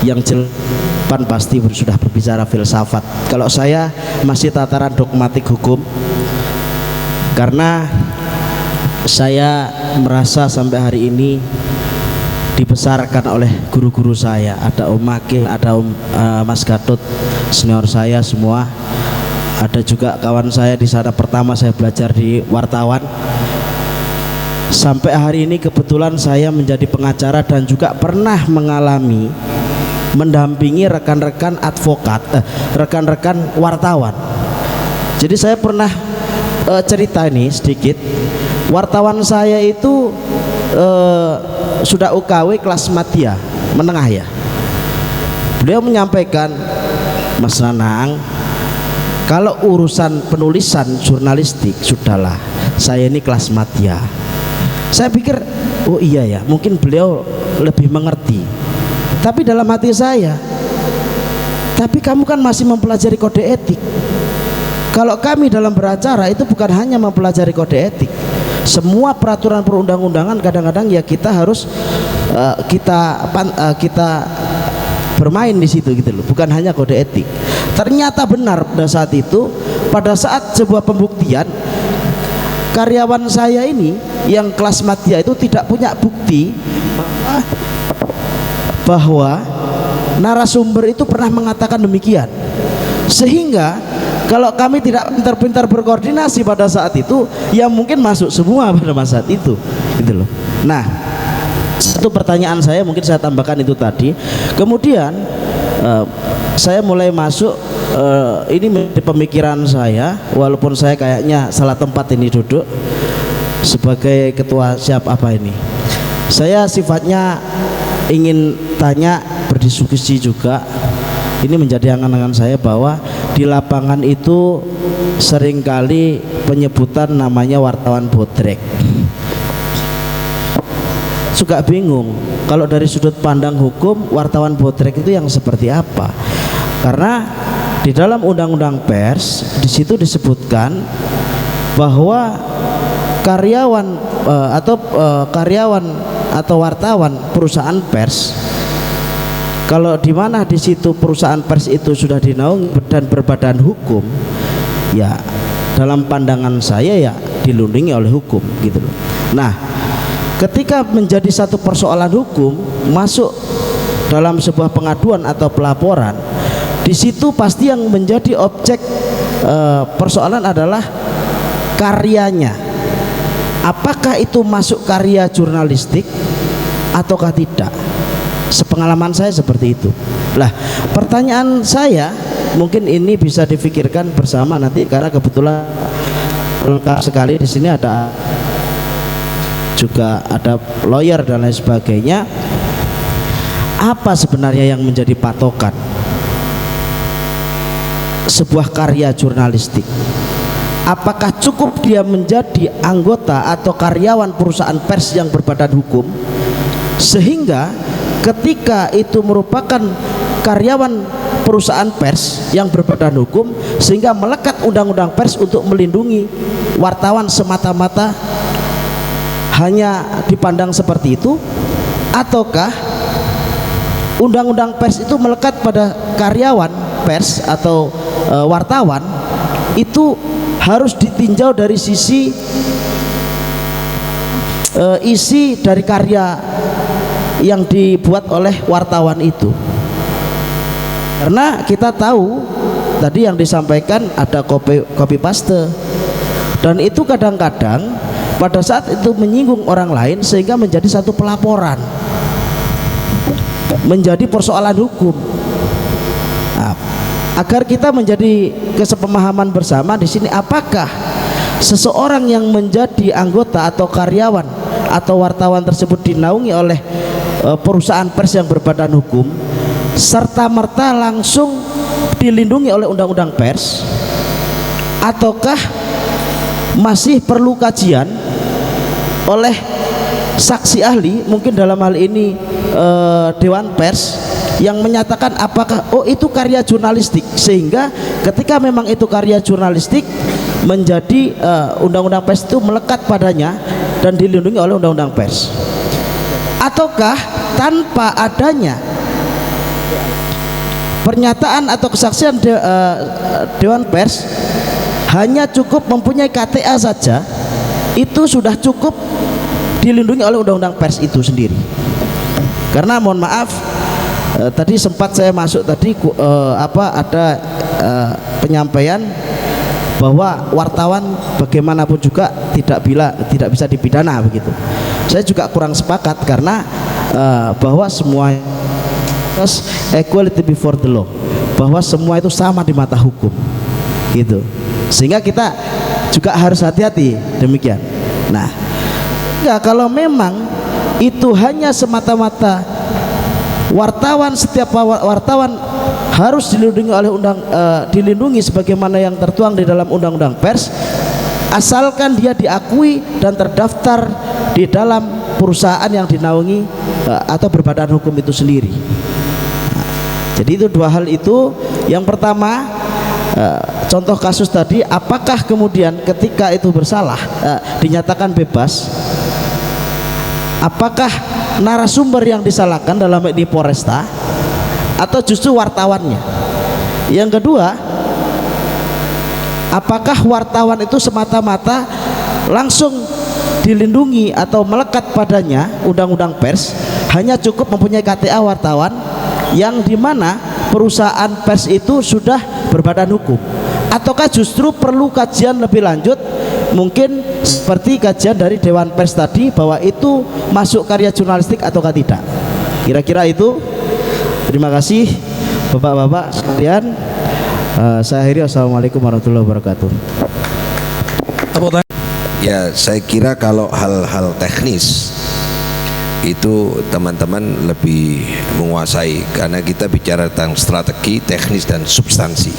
M: yang Jelpan pasti sudah berbicara filsafat. Kalau saya masih tataran dogmatik hukum, karena saya merasa sampai hari ini dibesarkan oleh guru-guru saya, ada Om Makil, ada Mas Gatot senior saya semua, ada juga kawan saya di sana, pertama saya belajar di wartawan. Sampai hari ini kebetulan saya menjadi pengacara dan juga pernah mengalami mendampingi rekan-rekan advokat, rekan-rekan wartawan. Jadi saya pernah cerita ini sedikit. Wartawan saya itu sudah UKW kelas madya menengah ya. Beliau menyampaikan, Mas Nanang, Kalau urusan penulisan jurnalistik, sudahlah, saya ini kelas madya. Saya pikir, oh iya ya, mungkin beliau lebih mengerti. Tapi dalam hati saya, tapi kamu kan masih mempelajari kode etik. Kalau kami dalam beracara itu bukan hanya mempelajari kode etik, semua peraturan perundang-undangan kadang-kadang ya kita harus kita bermain di situ gitu loh, bukan hanya kode etik. Ternyata benar pada saat itu, pada saat sebuah pembuktian, karyawan saya ini yang kelas madya itu tidak punya bukti bahwa narasumber itu pernah mengatakan demikian, sehingga kalau kami tidak pintar-pintar berkoordinasi pada saat itu, ya mungkin masuk semua pada saat itu, gitu loh. Nah, satu pertanyaan saya mungkin saya tambahkan itu tadi. Kemudian saya mulai masuk, ini menjadi pemikiran saya, walaupun saya kayaknya salah tempat ini duduk sebagai ketua siap apa ini. Saya sifatnya ingin tanya, berdiskusi juga. Ini menjadi angan-angan saya bahwa di lapangan itu seringkali penyebutan namanya wartawan bodrek. Suka bingung kalau dari sudut pandang hukum wartawan bodrek itu yang seperti apa? Karena di dalam undang-undang pers di situ disebutkan bahwa karyawan atau wartawan perusahaan pers, kalau di mana di situ perusahaan pers itu sudah dinaungi dan berbadan hukum, ya dalam pandangan saya ya dilindungi oleh hukum gitu loh. Nah, ketika menjadi satu persoalan hukum masuk dalam sebuah pengaduan atau pelaporan, di situ pasti yang menjadi objek persoalan adalah karyanya. Apakah itu masuk karya jurnalistik ataukah tidak? Sepengalaman saya seperti itu. Lah, pertanyaan saya mungkin ini bisa difikirkan bersama nanti, karena kebetulan lengkap sekali di sini ada juga ada lawyer dan lain sebagainya. Apa sebenarnya yang menjadi patokan sebuah karya jurnalistik? Apakah cukup dia menjadi anggota atau karyawan perusahaan pers yang berbadan hukum, sehingga ketika itu merupakan karyawan perusahaan pers yang berbadan hukum sehingga melekat undang-undang pers untuk melindungi wartawan semata-mata hanya dipandang seperti itu, ataukah undang-undang pers itu melekat pada karyawan pers atau wartawan itu harus ditinjau dari sisi isi dari karya yang dibuat oleh wartawan itu. Karena kita tahu tadi yang disampaikan ada copy paste, dan itu kadang-kadang pada saat itu menyinggung orang lain sehingga menjadi satu pelaporan, menjadi persoalan hukum. Nah, agar kita menjadi kesepemahaman bersama di sini, apakah seseorang yang menjadi anggota atau karyawan atau wartawan tersebut dinaungi oleh perusahaan pers yang berbadan hukum serta merta langsung dilindungi oleh undang-undang pers, ataukah masih perlu kajian oleh saksi ahli, mungkin dalam hal ini Dewan Pers, yang menyatakan apakah itu karya jurnalistik, sehingga ketika memang itu karya jurnalistik menjadi undang-undang pers itu melekat padanya dan dilindungi oleh undang-undang pers, ataukah tanpa adanya pernyataan atau kesaksian Dewan Pers hanya cukup mempunyai KTA saja, itu sudah cukup dilindungi oleh undang-undang pers itu sendiri. Karena mohon maaf, tadi sempat saya masuk tadi ada penyampaian bahwa wartawan bagaimanapun juga tidak bisa dipidana begitu. Saya juga kurang sepakat, karena bahwa semua equality before the law, bahwa semua itu sama di mata hukum gitu, sehingga kita juga harus hati-hati demikian. Nah, kalau memang itu hanya semata-mata setiap wartawan harus dilindungi oleh dilindungi sebagaimana yang tertuang di dalam undang-undang pers, asalkan dia diakui dan terdaftar di dalam perusahaan yang dinaungi atau berbadan hukum itu sendiri. Jadi itu dua hal itu. Yang pertama, contoh kasus tadi, apakah kemudian ketika itu bersalah dinyatakan bebas, apakah narasumber yang disalahkan dalam ini Polresta atau justru wartawannya? Yang kedua, apakah wartawan itu semata-mata langsung dilindungi atau melekat padanya undang-undang pers, hanya cukup mempunyai KTA wartawan yang dimana perusahaan pers itu sudah berbadan hukum, ataukah justru perlu kajian lebih lanjut, mungkin seperti kajian dari Dewan Pers tadi, bahwa itu masuk karya jurnalistik ataukah tidak? Kira-kira itu. Terima kasih bapak-bapak sekalian. Saya akhiri, wassalamualaikum warahmatullahi wabarakatuh.
D: Ya, saya kira kalau hal-hal teknis itu teman-teman lebih menguasai, karena kita bicara tentang strategi, teknis dan substansi.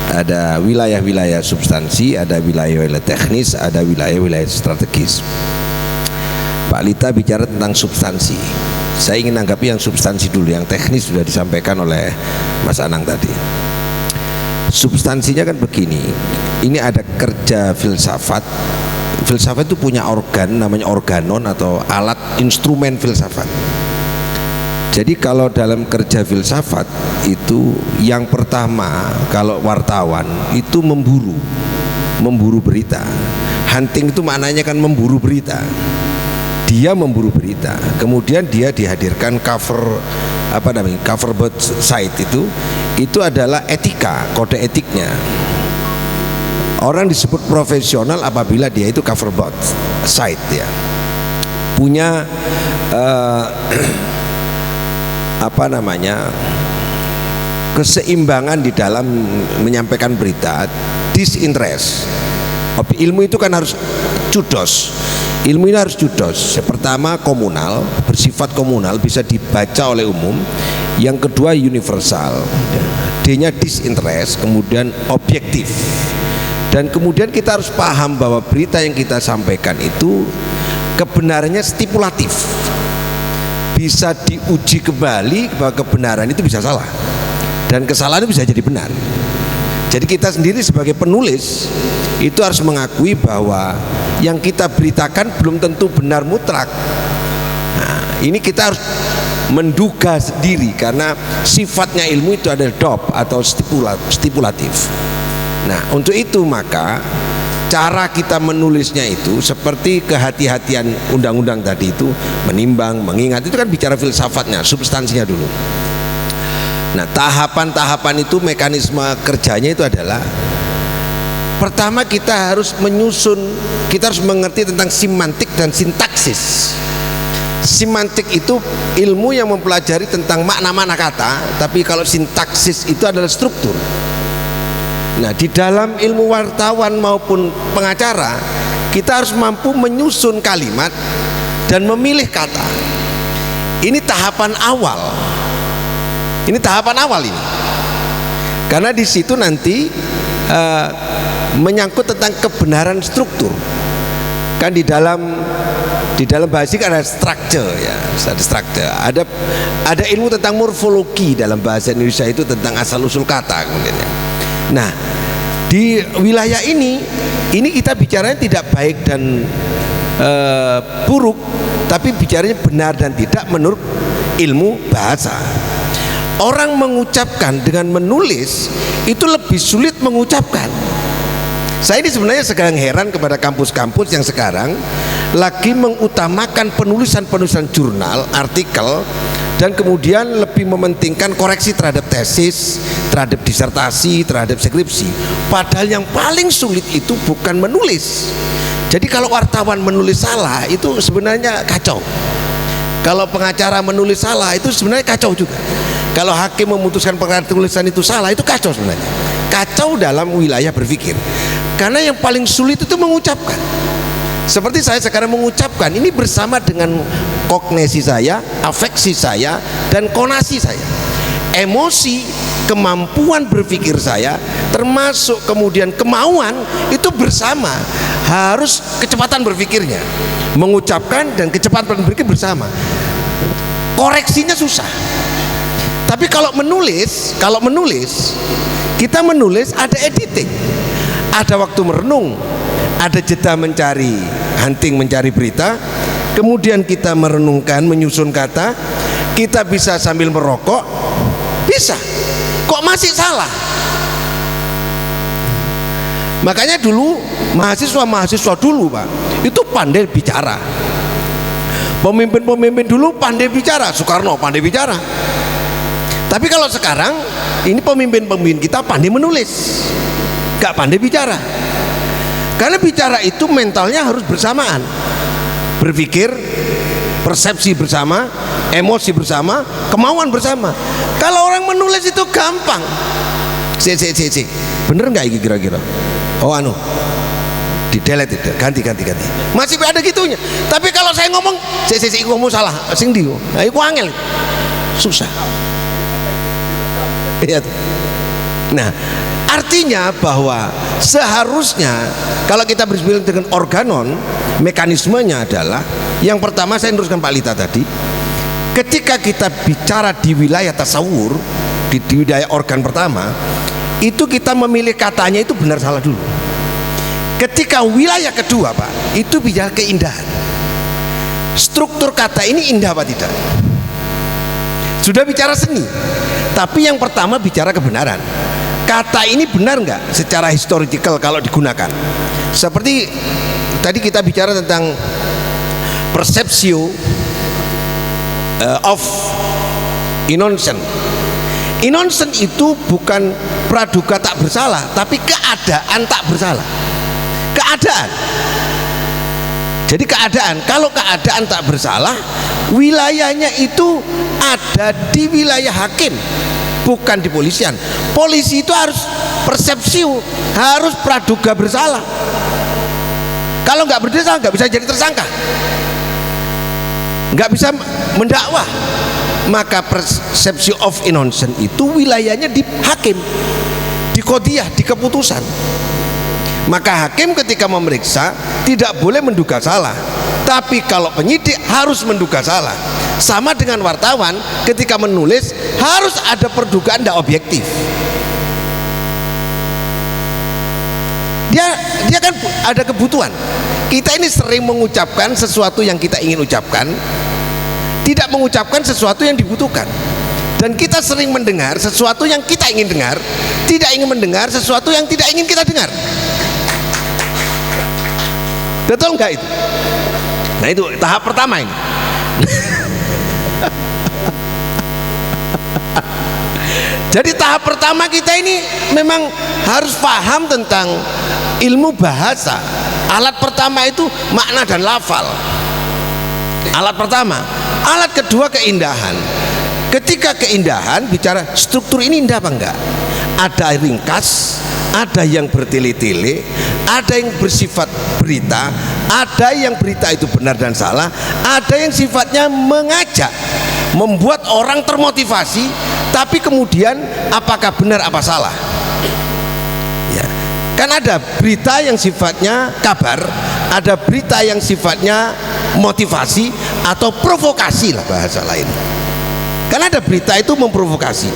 D: Ada wilayah-wilayah substansi, ada wilayah-wilayah teknis, ada wilayah-wilayah strategis. Pak Lita bicara tentang substansi. Saya ingin anggapi yang substansi dulu, yang teknis sudah disampaikan oleh Mas Anang tadi. Substansinya kan begini, ini ada kerja filsafat. Filsafat itu punya organ, namanya organon atau alat instrumen filsafat. Jadi kalau dalam kerja filsafat itu yang pertama, kalau wartawan itu memburu berita. Hunting itu maknanya kan memburu berita. Dia memburu berita, kemudian dia dihadirkan cover both side itu adalah etika, kode etiknya. Orang disebut profesional apabila dia itu cover both side, ya, punya keseimbangan di dalam menyampaikan berita, disinterest. Ilmu itu kan harus cudos. Ilmu ini harus judos. Yang pertama komunal, bersifat komunal, bisa dibaca oleh umum. Yang kedua universal, D-nya disinterest, kemudian objektif. Dan kemudian kita harus paham bahwa berita yang kita sampaikan itu kebenarannya stipulatif. Bisa diuji kembali bahwa kebenaran itu bisa salah, dan kesalahan itu bisa jadi benar. Jadi kita sendiri sebagai penulis itu harus mengakui bahwa yang kita beritakan belum tentu benar mutlak. Nah, ini kita harus menduga sendiri, karena sifatnya ilmu itu adalah dop atau stipulatif. Nah, untuk itu maka cara kita menulisnya itu seperti kehati-hatian undang-undang tadi itu, menimbang, mengingat, itu kan bicara filsafatnya, substansinya dulu. Nah, tahapan-tahapan itu, mekanisme kerjanya itu adalah, pertama kita harus menyusun, kita harus mengerti tentang semantik dan sintaksis. Semantik itu ilmu yang mempelajari tentang makna-makna kata, tapi kalau sintaksis itu adalah struktur. Nah, di dalam ilmu wartawan maupun pengacara, kita harus mampu menyusun kalimat dan memilih kata. Ini tahapan awal. Ini tahapan awal ini. Karena di situ nanti menyangkut tentang kebenaran struktur. Kan di dalam bahasa kan ada structure, ya, ada structure. Ada ilmu tentang morfologi dalam bahasa Indonesia itu tentang asal usul kata kemudian. Nah, di wilayah ini kita bicaranya tidak baik dan buruk, tapi bicaranya benar dan tidak menurut ilmu bahasa. Orang mengucapkan dengan menulis itu lebih sulit mengucapkan. Saya ini sebenarnya sedang heran kepada kampus-kampus yang sekarang lagi mengutamakan penulisan-penulisan jurnal, artikel, dan kemudian lebih mementingkan koreksi terhadap tesis, terhadap disertasi, terhadap skripsi. Padahal yang paling sulit itu bukan menulis. Jadi kalau wartawan menulis salah itu sebenarnya kacau. Kalau pengacara menulis salah itu sebenarnya kacau juga. Kalau hakim memutuskan perkara tulisan itu salah, itu kacau sebenarnya. Kacau dalam wilayah berpikir. Karena yang paling sulit itu mengucapkan. Seperti saya sekarang mengucapkan ini bersama dengan kognisi saya, afeksi saya, dan konasi saya. Emosi, kemampuan berpikir saya, termasuk kemudian kemauan itu bersama. Harus kecepatan berpikirnya, mengucapkan dan kecepatan berpikir bersama. Koreksinya susah. Tapi kalau menulis, kita menulis ada editing, ada waktu merenung, ada jeda mencari hunting, mencari berita, kemudian kita merenungkan, menyusun kata, kita bisa sambil merokok, bisa. Kok masih salah? Makanya dulu mahasiswa dulu Pak, itu pandai bicara. Pemimpin dulu pandai bicara, Soekarno pandai bicara. Tapi kalau sekarang ini pemimpin kita pandai menulis, gak pandai bicara. Karena bicara itu mentalnya harus bersamaan, berpikir, persepsi bersama, emosi bersama, kemauan bersama. Kalau orang menulis itu gampang. Bener nggak ini kira-kira? Oh di delete itu, ganti. Masih ada gitunya. Tapi kalau saya ngomong, ngomong salah, sing di, nah itu angel, susah. Nah, artinya bahwa seharusnya kalau kita berbicara dengan organon, mekanismenya adalah yang pertama saya teruskan Pak Lita tadi, ketika kita bicara di wilayah tasawur, di wilayah organ pertama, itu kita memilih katanya itu benar salah dulu. Ketika wilayah kedua Pak, itu bicara keindahan. Struktur kata ini indah apa tidak? Sudah bicara seni, tapi yang pertama bicara kebenaran. Kata ini benar nggak secara historical kalau digunakan? Seperti tadi kita bicara tentang perception of innocence. Innocence itu bukan praduga tak bersalah, tapi keadaan tak bersalah. Keadaan. Jadi keadaan, kalau keadaan tak bersalah, wilayahnya itu ada di wilayah hakim, bukan di polisian. Polisi itu harus persepsi, harus praduga bersalah. Kalau nggak bersalah nggak bisa jadi tersangka, nggak bisa mendakwah. Maka persepsi of innocence itu wilayahnya di hakim, di qodiyah, di keputusan. Maka hakim ketika memeriksa tidak boleh menduga salah, tapi kalau penyidik harus menduga salah. Sama dengan wartawan ketika menulis harus ada perdugaan tidak objektif. Dia kan ada kebutuhan. Kita ini sering mengucapkan sesuatu yang kita ingin ucapkan, tidak mengucapkan sesuatu yang dibutuhkan. Dan kita sering mendengar sesuatu yang kita ingin dengar, tidak ingin mendengar sesuatu yang tidak ingin kita dengar. Betul nggak itu? Nah itu tahap pertama ini. Jadi tahap pertama kita ini memang harus paham tentang ilmu bahasa. Alat pertama itu makna dan lafal. Alat pertama. Alat kedua keindahan. Ketika keindahan bicara struktur ini indah apa enggak? Ada ringkas, ada yang bertele-tele, ada yang bersifat berita, ada yang berita itu benar dan salah, ada yang sifatnya mengajak, membuat orang termotivasi, tapi kemudian apakah benar apa salah? Ya. Kan ada berita yang sifatnya kabar, ada berita yang sifatnya motivasi atau provokasi lah bahasa lain. Karena ada berita itu memprovokasi.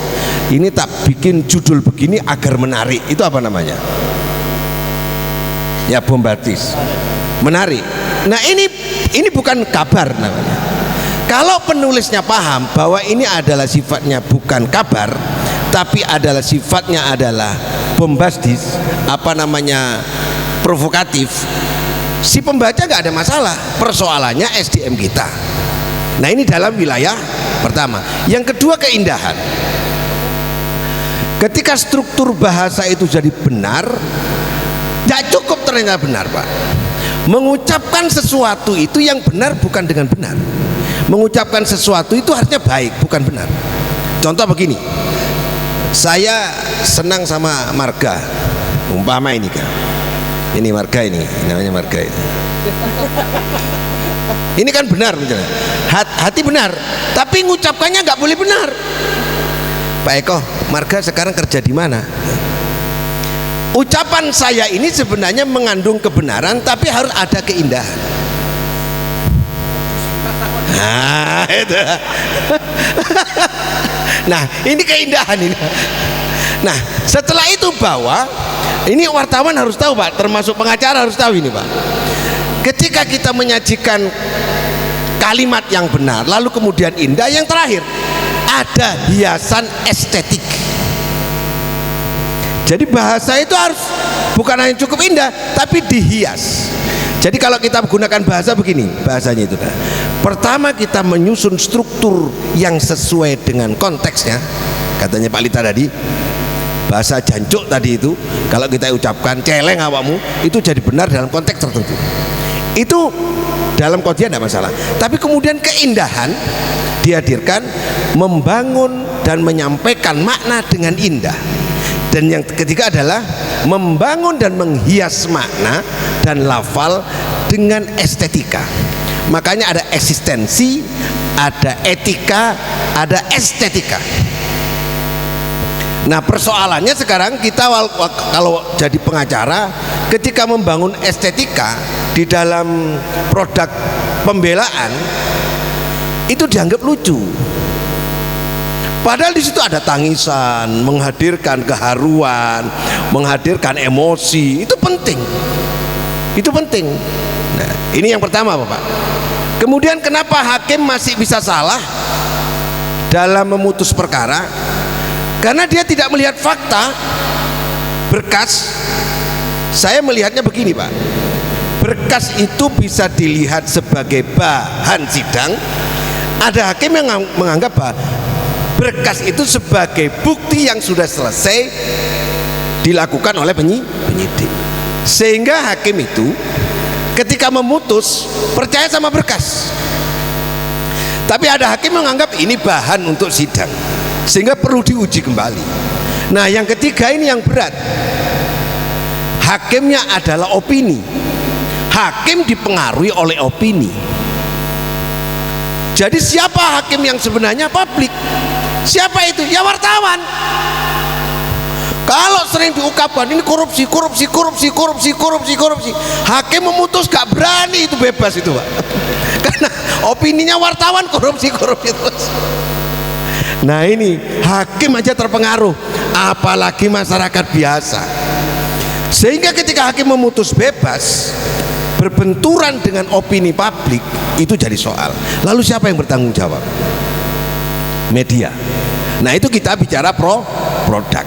D: Ini tak bikin judul begini agar menarik. Itu apa namanya? Ya bombastis, menarik. Nah ini bukan kabar namanya. Kalau penulisnya paham bahwa ini adalah sifatnya bukan kabar, tapi adalah sifatnya adalah bombastis, apa namanya, provokatif, si pembaca nggak ada masalah. Persoalannya SDM kita. Nah ini dalam wilayah pertama. Yang kedua keindahan. Ketika struktur bahasa itu jadi benar, tidak cukup ternyata benar Pak. Mengucapkan sesuatu itu yang benar bukan dengan benar. Mengucapkan sesuatu itu harusnya baik bukan benar. Contoh begini, saya senang sama marga, umpama ini kan, Ini marga, ini namanya marga ini. Ini kan benar misalnya. Hati benar, tapi ngucapkannya nggak boleh benar. Pak Eko, marga sekarang kerja di mana? Ucapan saya ini sebenarnya mengandung kebenaran, tapi harus ada keindahan. Nah, itu. Nah, ini keindahan ini. Nah, setelah itu bahwa ini wartawan harus tahu, Pak, termasuk pengacara harus tahu ini, Pak. Ketika kita menyajikan kalimat yang benar, lalu kemudian indah, yang terakhir ada hiasan estetik. Jadi bahasa itu harus bukan hanya cukup indah, tapi dihias. Jadi kalau kita menggunakan bahasa begini, bahasanya itu pertama kita menyusun struktur yang sesuai dengan konteksnya. Katanya Pak Lita tadi, bahasa jancuk tadi itu kalau kita ucapkan celeng awakmu, itu jadi benar dalam konteks tertentu. Itu dalam kodian tidak masalah. Tapi kemudian keindahan dihadirkan, membangun dan menyampaikan makna dengan indah. Dan yang ketiga adalah membangun dan menghias makna dan lafal dengan estetika. Makanya ada eksistensi, ada etika, ada estetika. Nah, persoalannya sekarang kita kalau jadi pengacara, ketika membangun estetika di dalam produk pembelaan itu dianggap lucu. Padahal di situ ada tangisan, menghadirkan keharuan, menghadirkan emosi. Itu penting. Itu penting. Nah, ini yang pertama, Bapak. Kemudian kenapa hakim masih bisa salah dalam memutus perkara? Karena dia tidak melihat fakta berkas. Saya melihatnya begini, Pak. Berkas itu bisa dilihat sebagai bahan sidang. Ada hakim yang menganggap bahwa berkas itu sebagai bukti yang sudah selesai dilakukan oleh penyidik. Sehingga hakim itu ketika memutus percaya sama berkas. Tapi ada hakim yang menganggap ini bahan untuk sidang, sehingga perlu diuji kembali. Nah, yang ketiga ini yang berat. Hakimnya adalah opini. Hakim dipengaruhi oleh opini. Jadi siapa hakim yang sebenarnya publik? Siapa itu? Ya wartawan. Kalau sering diungkapkan ini korupsi, hakim memutus gak berani itu, bebas itu, Pak. Karena opininya wartawan korupsi terus. Nah, ini hakim aja terpengaruh, apalagi masyarakat biasa. Sehingga ketika hakim memutus bebas berbenturan dengan opini publik, itu jadi soal. Lalu siapa yang bertanggung jawab? Media. Nah, itu kita bicara produk.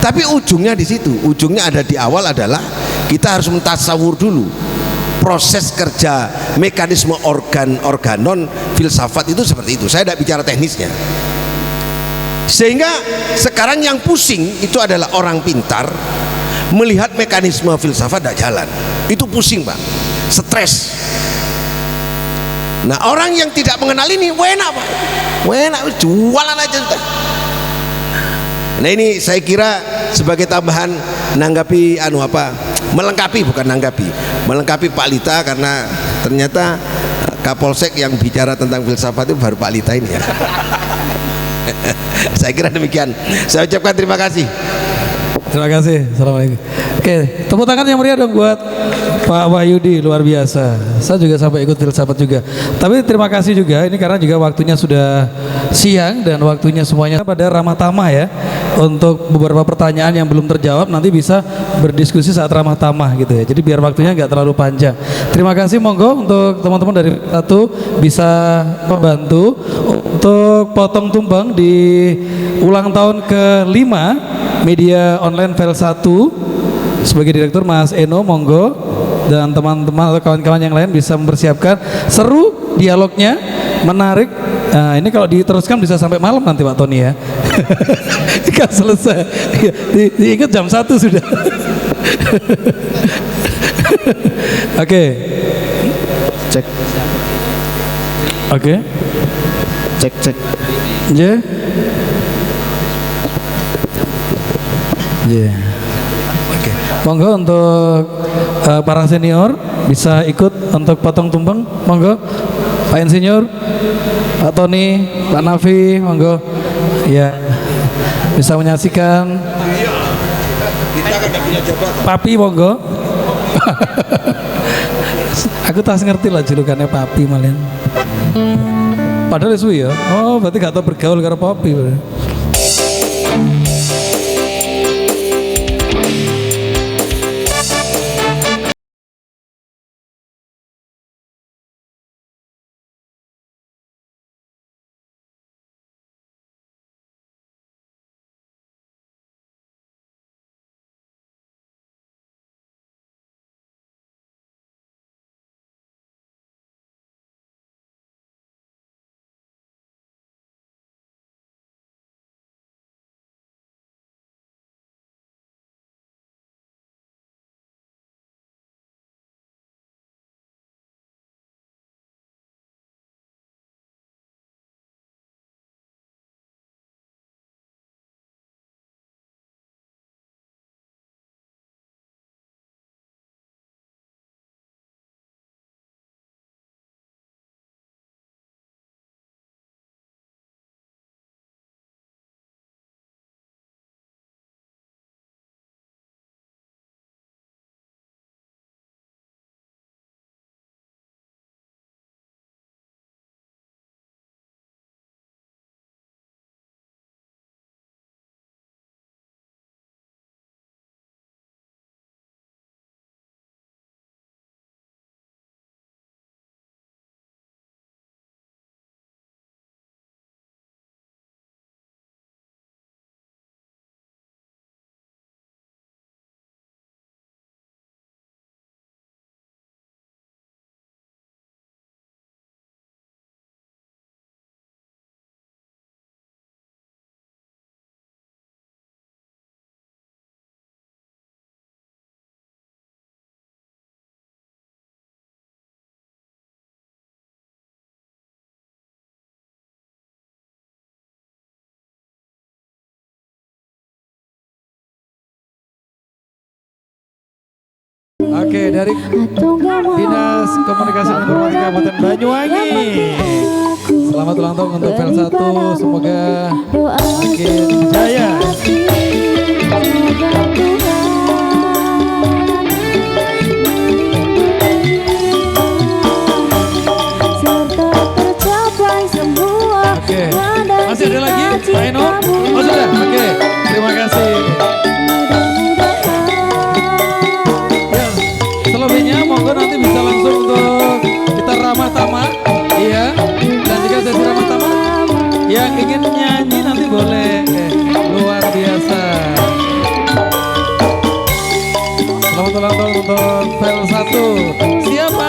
D: Tapi ujungnya di situ. Ujungnya ada di awal adalah kita harus mentasawur dulu proses kerja mekanisme organon filsafat itu seperti itu. Saya tidak bicara teknisnya. Sehingga sekarang yang pusing itu adalah orang pintar melihat mekanisme filsafat tidak jalan. Itu pusing, Pak. Stres. Nah, orang yang tidak mengenal ini enak, Pak. Enak, jualan aja sudah. Nah, ini saya kira sebagai tambahan menanggapi melengkapi Pak Lita, karena ternyata Kapolsek yang bicara tentang filsafat itu baru Pak Lita ini ya. Saya kira demikian. Saya ucapkan terima kasih.
E: Terima kasih. Assalamualaikum. Oke, tepuk tangan yang meriah dong buat Pak Wahyudi, luar biasa. Saya juga sampai ikut filsafat juga. Tapi terima kasih juga ini karena juga waktunya sudah siang dan waktunya semuanya pada ramah tamah ya. Untuk beberapa pertanyaan yang belum terjawab nanti bisa berdiskusi saat ramah tamah gitu ya. Jadi biar waktunya nggak terlalu panjang. Terima kasih, monggo untuk teman-teman dari satu bisa membantu untuk potong tumbang di ulang tahun ke-5 media online File 1 sebagai direktur Mas Eno, monggo, dan teman-teman atau kawan-kawan yang lain bisa mempersiapkan. Seru dialognya, menarik. Nah, ini kalau diteruskan bisa sampai malam nanti Pak Tony ya. Kan selesai. Diingat jam 1 sudah. Oke.
M: Cek.
E: Oke.
M: Cek.
E: Ya. Ya. Oke. Monggo untuk para senior bisa ikut untuk potong tumpeng, monggo Pak Insinyur, Pak Tony, Pak Nafi, monggo ya bisa menyaksikan. Papi monggo. Aku tak ngerti lah julukannya Papi malian. Padahal suwi ya. Oh, berarti gak tau bergaul karo Papi. Oke, dari Dinas Komunikasi dan Informatika Kabupaten Banyuwangi. Selamat ulang tahun untuk Vel 1, semoga makin jaya. Oke, masih ada lagi Pak Eno? Oh sudah, oke, terima kasih. Selebihnya monggo nanti bisa langsung untuk kita ramah tamah, iya. Dan jika sesi ramah tamah yang ingin nyanyi nanti boleh. Luar biasa. Selamat ulang tahun untuk Vel 1. Siapa?